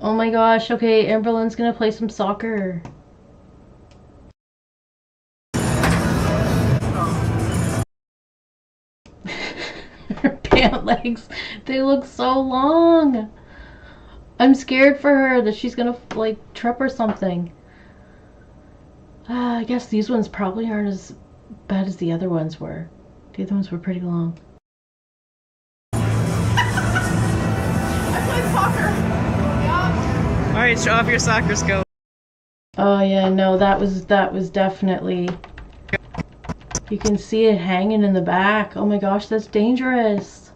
Oh my gosh, okay, Amberlynn's gonna play some soccer. Her pant legs, they look so long. I'm scared for her that she's gonna like trip or something. I guess these ones probably aren't as bad as the other ones were. The other ones were pretty long. I played soccer. Yeah. Alright, show off your soccer skills. Oh yeah, no, that was definitely... You can see it hanging in the back. Oh my gosh, that's dangerous.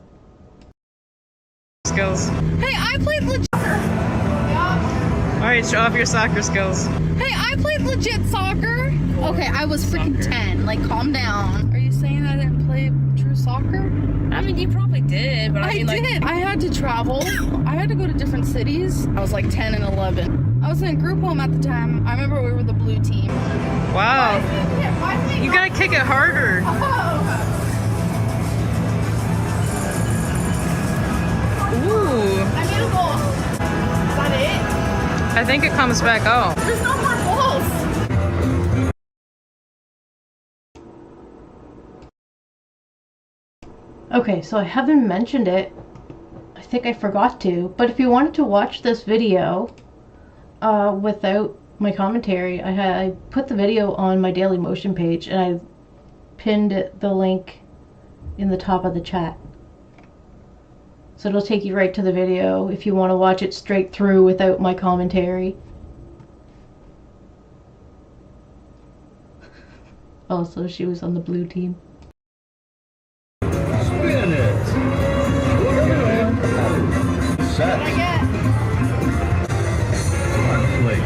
Skills. Hey, I played legit soccer. Yeah. Alright, show off your soccer skills. Hey, I played legit soccer. Okay, I was freaking 10. Like, calm down. Are you saying I didn't play true soccer? I mean, you probably did, but I mean, did. I had to travel. I had to go to different cities. I was like 10 and 11. I was in group home at the time. I remember we were the blue team. Wow. You gotta kick it harder. Ooh. I made a goal. Is that it? I think it comes back out. There's no more goals. Okay, so I haven't mentioned it. I think I forgot to, but if you wanted to watch this video without my commentary, I put the video on my Daily Motion page and I pinned the link in the top of the chat. So it'll take you right to the video if you want to watch it straight through without my commentary. Also, she was on the blue team. Spin it. Set. What I get? Plate.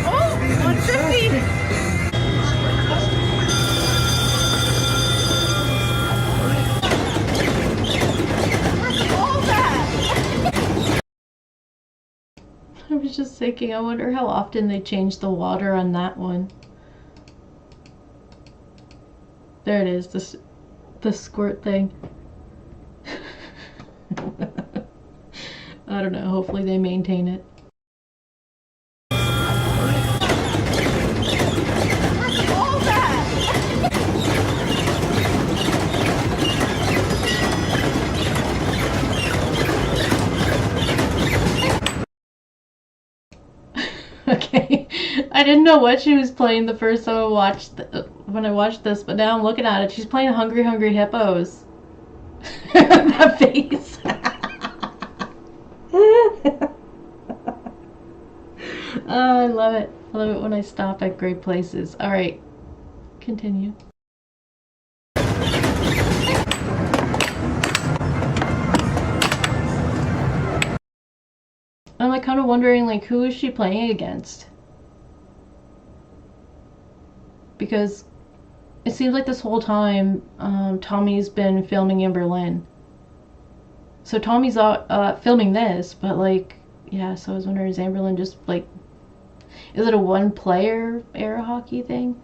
Oh, 150. I was just thinking, I wonder how often they change the water on that one. There it is, the squirt thing. I don't know, hopefully they maintain it. Okay, I didn't know what she was playing the first time when I watched this, but now I'm looking at it. She's playing Hungry Hungry Hippos. That face. Oh, I love it. I love it when I stop at great places. All right, continue. I'm like kind of wondering, like, who is she playing against? Because it seems like this whole time Tommy's been filming Amberlynn. So Tommy's filming this, but like, yeah, so I was wondering, is Amberlynn just like, is it a one-player air hockey thing?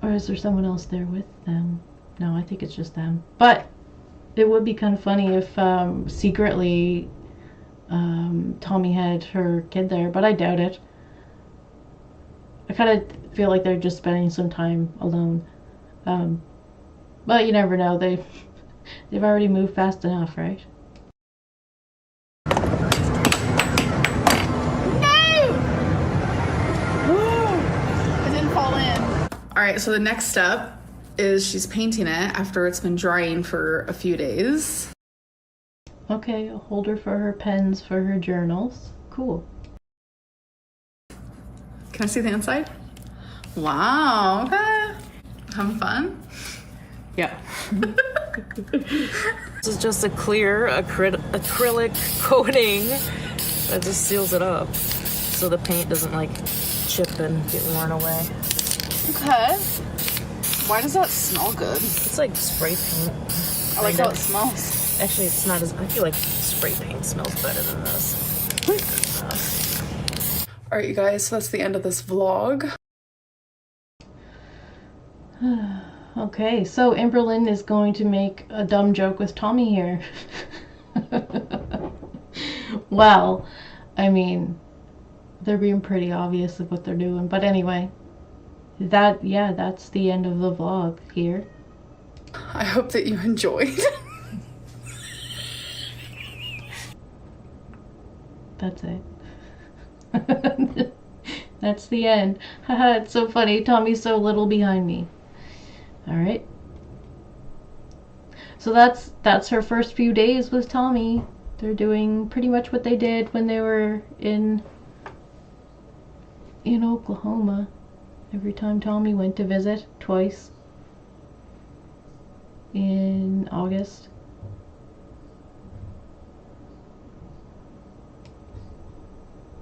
Or is there someone else there with them? No, I think it's just them. But it would be kind of funny if secretly Tommy had her kid there, but I doubt it. I kind of feel like they're just spending some time alone. But you never know. They've already moved fast enough, right? Alright, so the next step is she's painting it after it's been drying for a few days. Okay, a holder for her pens for her journals. Cool. Can I see the inside? Wow, okay. Having fun? Yeah. This is just a clear acrylic coating that just seals it up so the paint doesn't like chip and get worn away. Okay. Why does that smell good? It's like spray paint. I like how it smells. Actually, it's not as... I feel like spray paint smells better than this. Alright, you guys, so that's the end of this vlog. Okay, so Amberlynn is going to make a dumb joke with Tommy here. Well, I mean, they're being pretty obvious of what they're doing. But anyway, that's the end of the vlog here. I hope that you enjoyed. That's it. That's the end. Haha, it's so funny. Tommy's so little behind me. Alright. So that's her first few days with Tommy. They're doing pretty much what they did when they were in Oklahoma. Every time Tommy went to visit, twice. In August.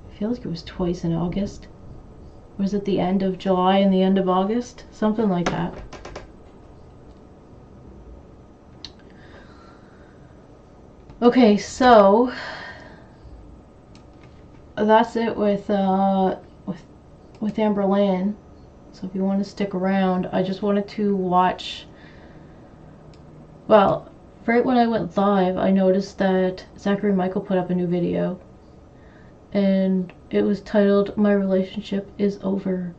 I feel like it was twice in August. Was it the end of July and the end of August? Something like that. Okay, so that's it with Amberlynn. So if you want to stick around, I just wanted to watch. Well, right when I went live, I noticed that Zachary Michael put up a new video, and it was titled "My Relationship is Over."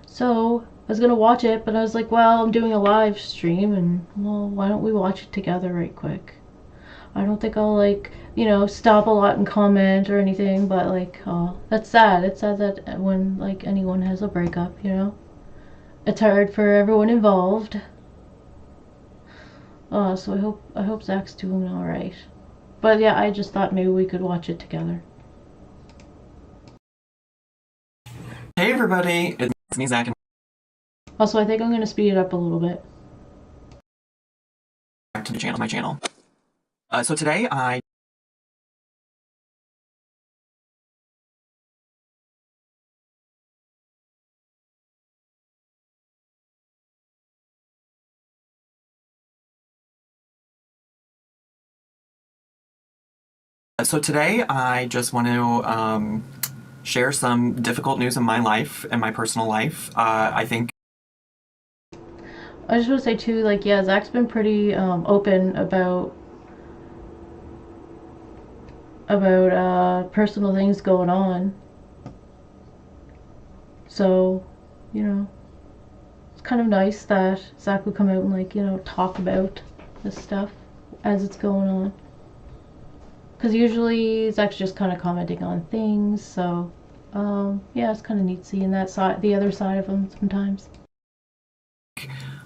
So I was gonna watch it, but I was like, well, I'm doing a live stream, and well, why don't we watch it together right quick? I don't think I'll like, stop a lot and comment or anything, but like, that's sad. It's sad that when like anyone has a breakup, it's hard for everyone involved. So I hope Zach's doing all right. But yeah, I just thought maybe we could watch it together. Hey everybody, it's me, Zach. Also, I think I'm gonna speed it up a little bit. Back to my channel. So today I So today I just want to share some difficult news in my life and my personal life. I think I just want to say too, like, yeah, Zach's been pretty open about personal things going on. So, you know, it's kind of nice that Zach would come out and, like, you know, talk about this stuff as it's going on. Because usually Zach's just kind of commenting on things, so yeah, it's kind of neat seeing that side, the other side of him sometimes.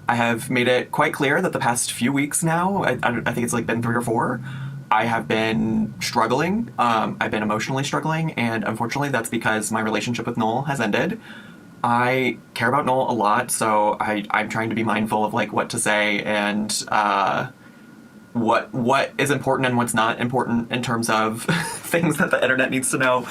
I have made it quite clear that the past few weeks now, I think it's like been 3 or 4, I have been struggling. I've been emotionally struggling, and unfortunately that's because my relationship with Noel has ended. I care about Noel a lot, so I'm trying to be mindful of like what to say and what is important and what's not important in terms of things that the internet needs to know,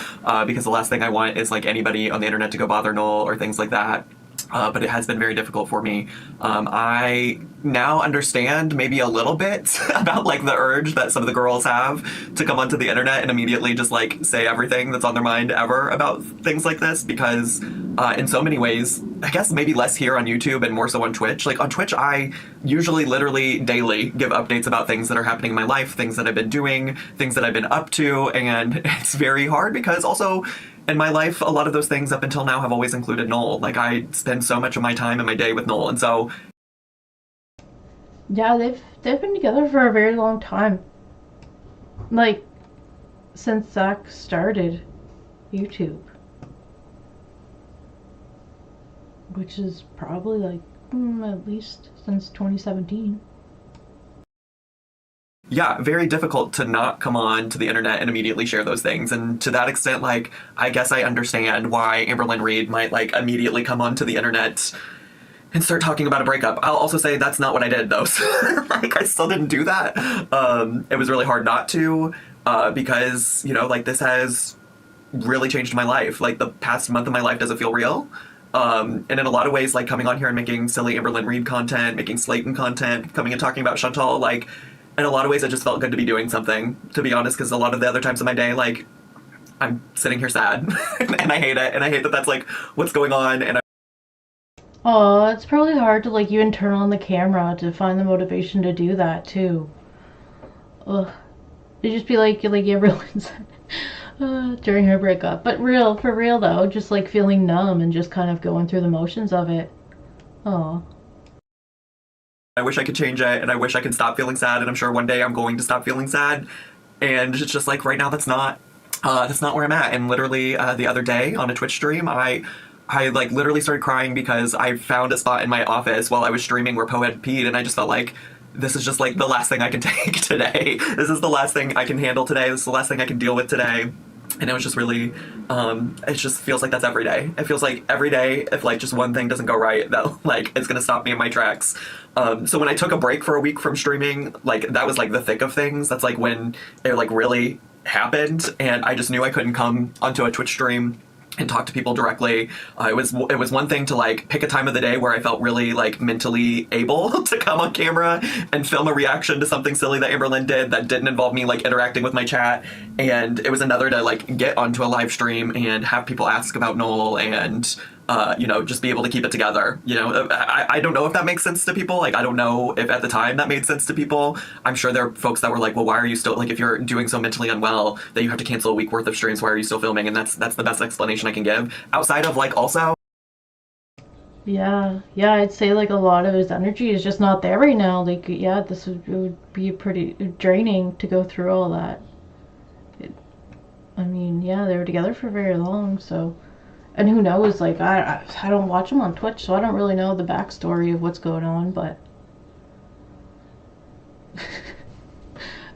because the last thing I want is like anybody on the internet to go bother Noel or things like that. But it has been very difficult for me. I now understand maybe a little bit about like the urge that some of the girls have to come onto the internet and immediately just like say everything that's on their mind ever about things like this, because in so many ways, I guess maybe less here on YouTube and more so on Twitch. Like on Twitch, I usually literally daily give updates about things that are happening in my life, things that I've been doing, things that I've been up to, and it's very hard because also in my life, a lot of those things up until now have always included Noel. Like, I spend so much of my time and my day with Noel, and so... Yeah, they've been together for a very long time. Like, since Zach started YouTube. Which is probably, like, at least since 2017. Yeah, very difficult to not come on to the internet and immediately share those things. And to that extent, like, I guess I understand why Amberlynn Reid might, like, immediately come onto the internet and start talking about a breakup. I'll also say that's not what I did, though. So, like, I still didn't do that. It was really hard not to, because, you know, like, this has really changed my life. Like, the past month of my life doesn't feel real. And in a lot of ways, like, coming on here and making silly Amberlynn Reid content, making Slayton content, coming and talking about Shoutout, like, in a lot of ways, it just felt good to be doing something, to be honest, because a lot of the other times of my day, like, I'm sitting here sad, and I hate it, and I hate that that's, like, what's going on, and Oh, it's probably hard to, like, even turn on the camera to find the motivation to do that, too. Ugh. It'd just be like everyone said during her breakup. But for real, though, just, like, feeling numb and just kind of going through the motions of it. Oh. I wish I could change it, and I wish I could stop feeling sad, and I'm sure one day I'm going to stop feeling sad. And it's just like right now, that's not where I'm at. And literally the other day on a Twitch stream, I like literally started crying because I found a spot in my office while I was streaming where Poe had peed, and I just felt like this is just like the last thing I can take today. This is the last thing I can handle today. This is the last thing I can deal with today. And it was just really, it just feels like that's every day. It feels like every day, if like just one thing doesn't go right, that like it's gonna stop me in my tracks. So when I took a break for a week from streaming, like that was like the thick of things. That's like when it like really happened, and I just knew I couldn't come onto a Twitch stream and talk to people directly. It was one thing to like pick a time of the day where I felt really like mentally able to come on camera and film a reaction to something silly that Amberlynn did that didn't involve me like interacting with my chat, and it was another to like get onto a live stream and have people ask about Noel and you know, just be able to keep it together. You know, I don't know if that makes sense to people. Like, I don't know if at the time that made sense to people. I'm sure there are folks that were like, well, why are you still, like, if you're doing so mentally unwell that you have to cancel a week worth of streams, why are you still filming? And that's the best explanation I can give. Outside of, like, also... Yeah, I'd say, like, a lot of his energy is just not there right now. Like, yeah, it would be pretty draining to go through all that. I mean, yeah, they were together for very long, so... And who knows, like, I don't watch him on Twitch, so I don't really know the backstory of what's going on, but...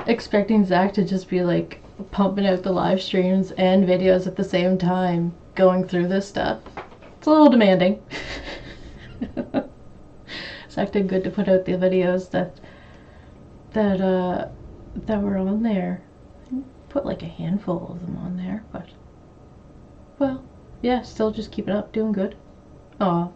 Expecting Zach to just be, like, pumping out the live streams and videos at the same time, going through this stuff. It's a little demanding. Zach did good to put out the videos that were on there. Put, like, a handful of them on there, but... Well... Yeah, still just keeping up, doing good. Aw.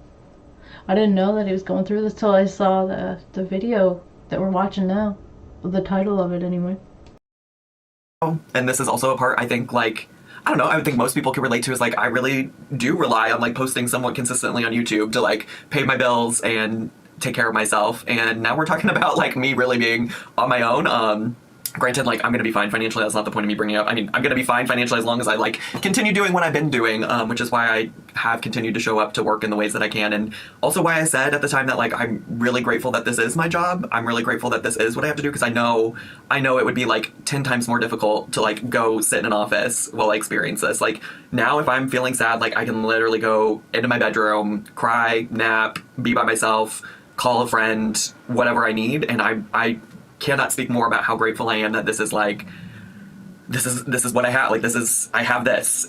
I didn't know that he was going through this till I saw the video that we're watching now. The title of it, anyway. And this is also a part I think like, I don't know, I would think most people can relate to is like, I really do rely on like posting somewhat consistently on YouTube to like pay my bills and take care of myself. And now we're talking about like me really being on my own. Granted, like, I'm going to be fine financially. That's not the point of me bringing it up. I mean, I'm going to be fine financially as long as I, like, continue doing what I've been doing, which is why I have continued to show up to work in the ways that I can. And also why I said at the time that, like, I'm really grateful that this is my job. I'm really grateful that this is what I have to do because I know it would be, like, 10 times more difficult to, like, go sit in an office while I experience this. Like, now if I'm feeling sad, like, I can literally go into my bedroom, cry, nap, be by myself, call a friend, whatever I need, and I cannot speak more about how grateful I am that this is like, this is what I have. Like, I have this,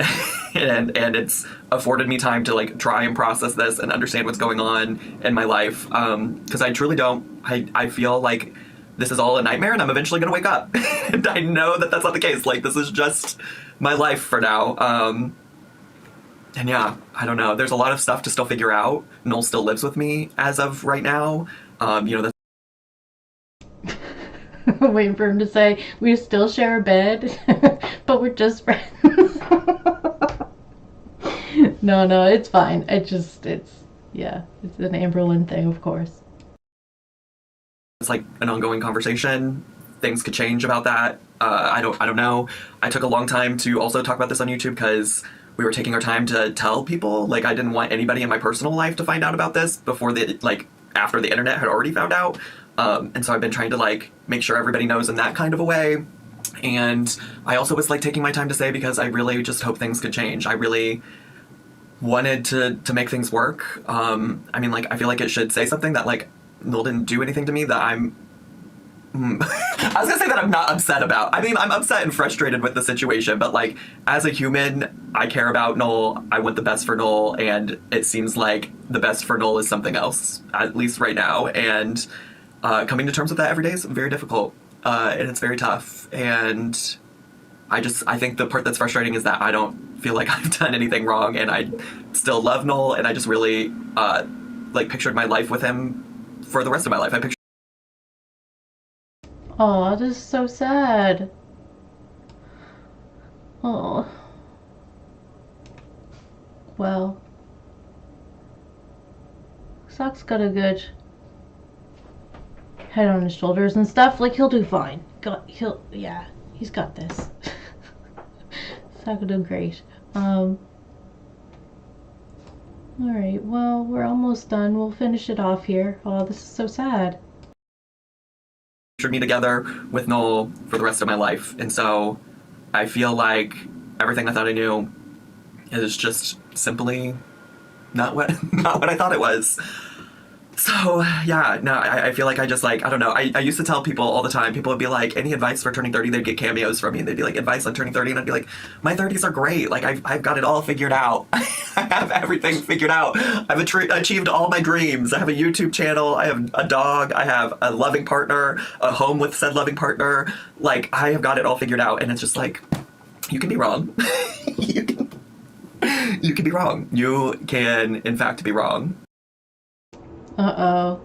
and it's afforded me time to like try and process this and understand what's going on in my life. Because I truly don't. I feel like this is all a nightmare, and I'm eventually gonna wake up. And I know that that's not the case. Like, this is just my life for now. And yeah, I don't know. There's a lot of stuff to still figure out. Noel still lives with me as of right now. You know, that's waiting for him to say, we still share a bed, but we're just friends. No, it's fine. It's an Amberlynn thing, of course. It's like an ongoing conversation. Things could change about that. I don't know. I took a long time to also talk about this on YouTube because we were taking our time to tell people. Like, I didn't want anybody in my personal life to find out about this after the internet had already found out. And so I've been trying to like make sure everybody knows in that kind of a way. And I also was like taking my time to say, because I really just hope things could change. I really wanted to make things work. I mean, like, I feel like it should say something that like Noel didn't do anything to me that I was gonna say that I'm not upset about. I mean, I'm upset and frustrated with the situation, but like, as a human, I care about Noel. I want the best for Noel, and it seems like the best for Noel is something else, at least right now. And coming to terms with that every day is very difficult, and it's very tough. And I think the part that's frustrating is that I don't feel like I've done anything wrong, and I still love Noel, and I just really like pictured my life with him for the rest of my life. Oh, this is so sad. Oh. Well. Zach's got a good head on his shoulders and stuff. Like, he'll do fine. He's got this. Zach will do great. Alright, well, we're almost done. We'll finish it off here. Oh, this is so sad. Me together with Noel for the rest of my life, and so I feel like everything I thought I knew is just simply not what I thought it was. So yeah, no, I feel like I just like, I don't know, I used to tell people all the time, people would be like, any advice for turning 30, they'd get cameos from me, and they'd be like, advice on turning 30, and I'd be like, my 30s are great, like I've got it all figured out. I have everything figured out. I've achieved all my dreams. I have a YouTube channel, I have a dog, I have a loving partner, a home with said loving partner, like I have got it all figured out. And it's just like, you can be wrong. You can be wrong. You can in fact be wrong. Uh-oh.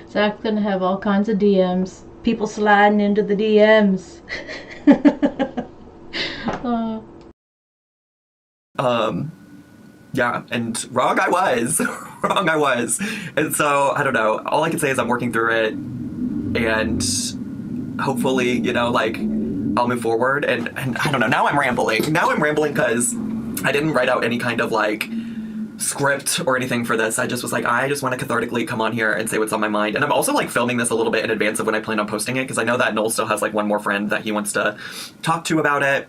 Zach's gonna have all kinds of DMs. People sliding into the DMs. Yeah, and wrong I was. Wrong I was. And so, I don't know. All I can say is I'm working through it, and hopefully, you know, like, I'll move forward. And I don't know, now I'm rambling. Now I'm rambling because I didn't write out any kind of, like, script or anything for this. I just was like, I just want to cathartically come on here and say what's on my mind. And I'm also like filming this a little bit in advance of when I plan on posting it, because I know that Noel still has like one more friend that he wants to talk to about it.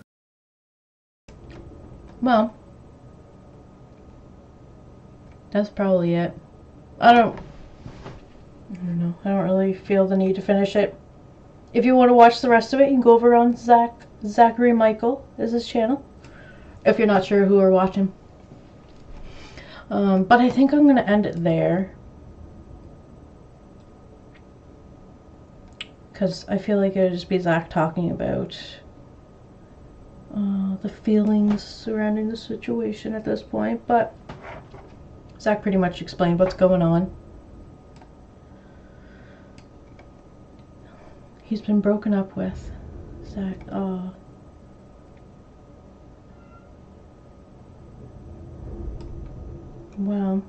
Well, that's probably it. I don't know. I don't really feel the need to finish it. If you want to watch the rest of it, you can go over on Zachary Michael is his channel, if you're not sure who we're watching. But I think I'm going to end it there, because I feel like it would just be Zach talking about the feelings surrounding the situation at this point. But Zach pretty much explained what's going on. He's been broken up with. Zach, oh. Well,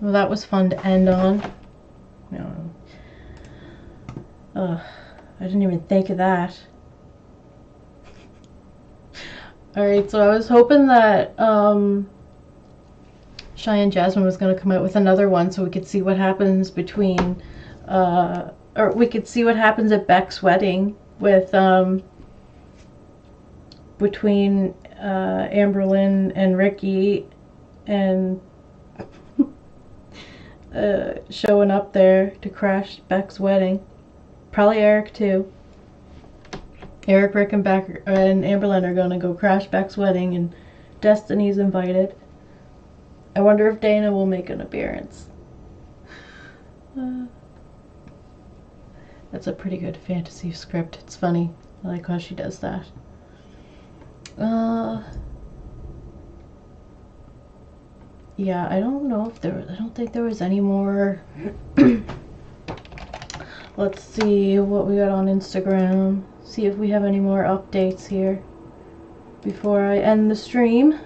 that was fun to end on. No. Ugh, I didn't even think of that. Alright, so I was hoping that Shy and Jasmine was going to come out with another one so we could see what happens between, or we could see what happens at Beck's wedding with, between Amberlynn and Ricky and showing up there to crash Beck's wedding. Probably Eric too. Eric, Rick, and Beck and Amberlynn are gonna go crash Beck's wedding, and Destiny's invited. I wonder if Dana will make an appearance. That's a pretty good fantasy script. It's funny. I like how she does that. Yeah, I don't know if there was, I don't think there was any more. Let's see what we got on Instagram. See if we have any more updates here before I end the stream.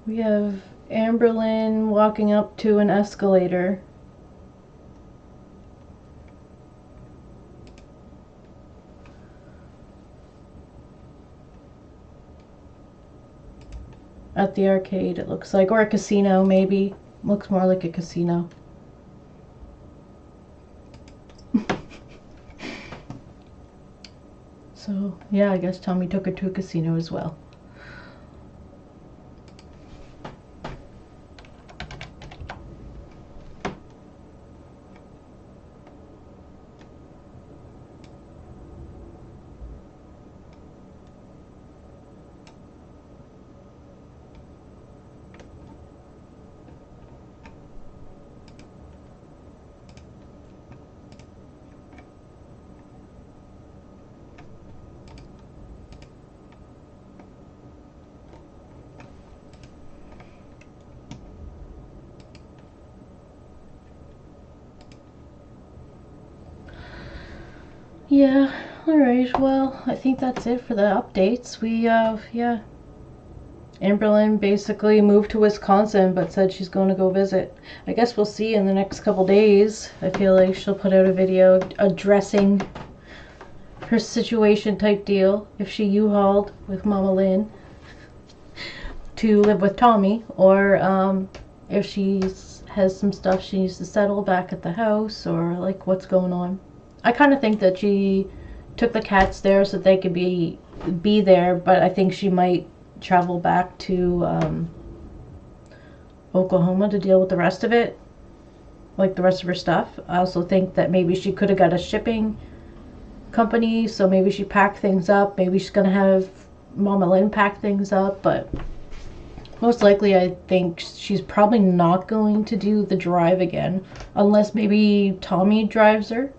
We have Amberlynn walking up to an escalator. At the arcade, it looks like, or a casino maybe. Looks more like a casino. So yeah, I guess Tommy took her to a casino as well. Yeah, alright, well, I think that's it for the updates. We, yeah. Amberlynn basically moved to Wisconsin, but said she's going to go visit. I guess we'll see in the next couple days. I feel like she'll put out a video addressing her situation type deal, if she U-hauled with Mama Lynn to live with Tommy, or if she has some stuff she needs to settle back at the house, or like what's going on. I kind of think that she took the cats there so that they could be there, but I think she might travel back to Oklahoma to deal with the rest of it, like the rest of her stuff. I also think that maybe she could have got a shipping company, so maybe she packed things up. Maybe she's gonna have Mama Lynn pack things up, but most likely I think she's probably not going to do the drive again, unless maybe Tommy drives her.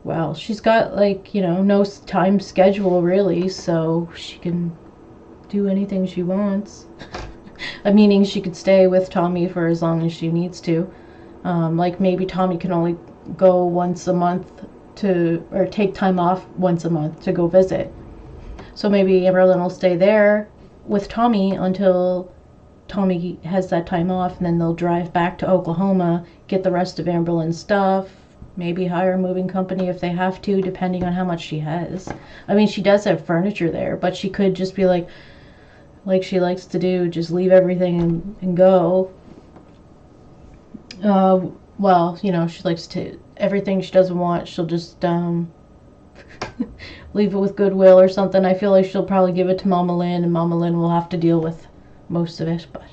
Well, she's got, like, you know, no time schedule really, so she can do anything she wants. Meaning she could stay with Tommy for as long as she needs to. Like maybe Tommy can only go once a month to, or take time off once a month to go visit. So maybe Amberlynn will stay there with Tommy until Tommy has that time off, and then they'll drive back to Oklahoma, get the rest of Amberlynn's stuff, maybe hire a moving company if they have to, depending on how much she has. I mean, she does have furniture there, but she could just be like she likes to do, just leave everything and go. Well, you know, she likes to, everything she doesn't want, she'll just leave it with Goodwill or something. I feel like she'll probably give it to Mama Lynn, and Mama Lynn will have to deal with most of it. But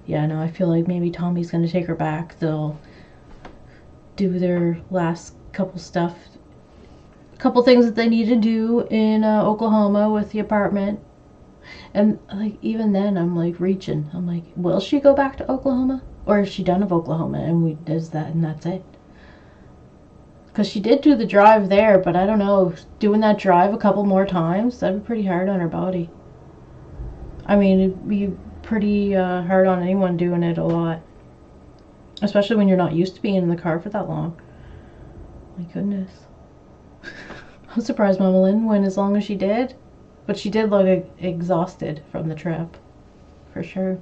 yeah, no, I feel like maybe Tommy's gonna take her back. They'll do their last couple things that they need to do in Oklahoma with the apartment. And like even then I'm like reaching, I'm like, will she go back to Oklahoma, or is she done of Oklahoma and we does that and that's it? Because she did do the drive there, but I don't know, doing that drive a couple more times, that'd be pretty hard on her body. I mean, it'd be pretty hard on anyone doing it a lot. Especially when you're not used to being in the car for that long. My goodness. I'm surprised Mama Lynn went as long as she did. But she did look exhausted from the trip. For sure.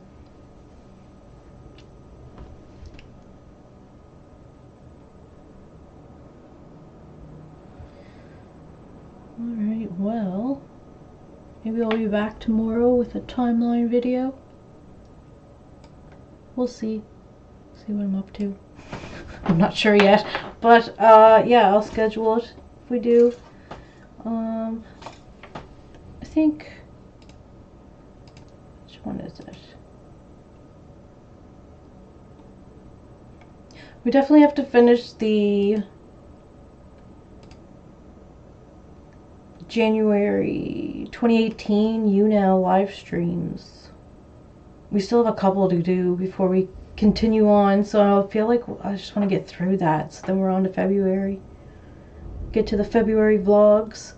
Alright, well, maybe I'll be back tomorrow with a timeline video. We'll see. See what I'm up to. I'm not sure yet, but yeah, I'll schedule it if we do. I think, which one is it? We definitely have to finish the January 2018 YouNow live streams. We still have a couple to do before we continue on, so I feel like I just want to get through that, so then we're on to February. Get to the February vlogs.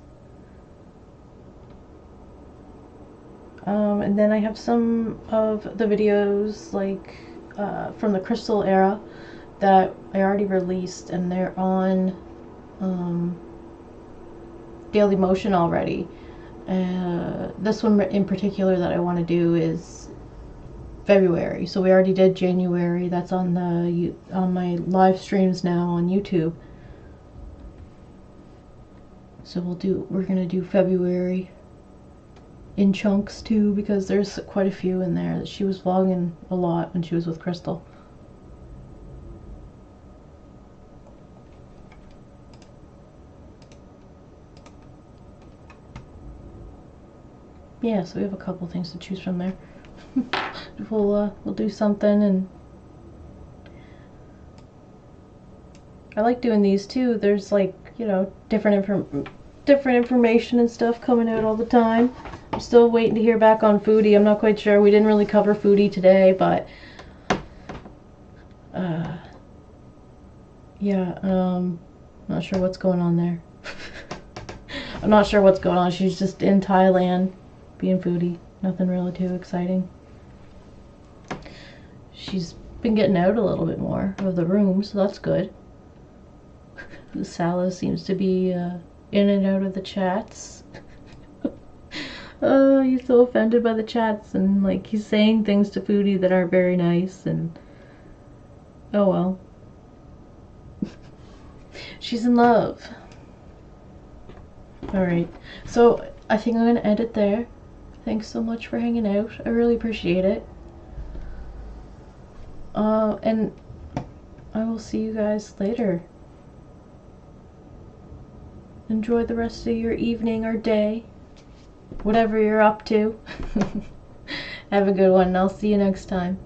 And then I have some of the videos like from the Crystal era that I already released, and they're on Daily Motion already. This one in particular that I want to do is February. So we already did January. That's on the on my live streams now on YouTube. So we're gonna do February in chunks too, because there's quite a few in there that she was vlogging a lot when she was with Crystal. Yeah, so we have a couple things to choose from there. We'll do something, and I like doing these too. There's like, you know, different information and stuff coming out all the time. I'm still waiting to hear back on Foodie. I'm not quite sure. We didn't really cover Foodie today, but yeah, not sure what's going on there. I'm not sure what's going on. She's just in Thailand being Foodie. Nothing really too exciting. She's been getting out a little bit more of the room, so that's good. Salah seems to be in and out of the chats. Oh, he's so offended by the chats, and like he's saying things to Foodie that aren't very nice, and oh well. She's in love. Alright, so I think I'm gonna end it there. Thanks so much for hanging out. I really appreciate it. And I will see you guys later. Enjoy the rest of your evening or day, whatever you're up to. Have a good one, and I'll see you next time.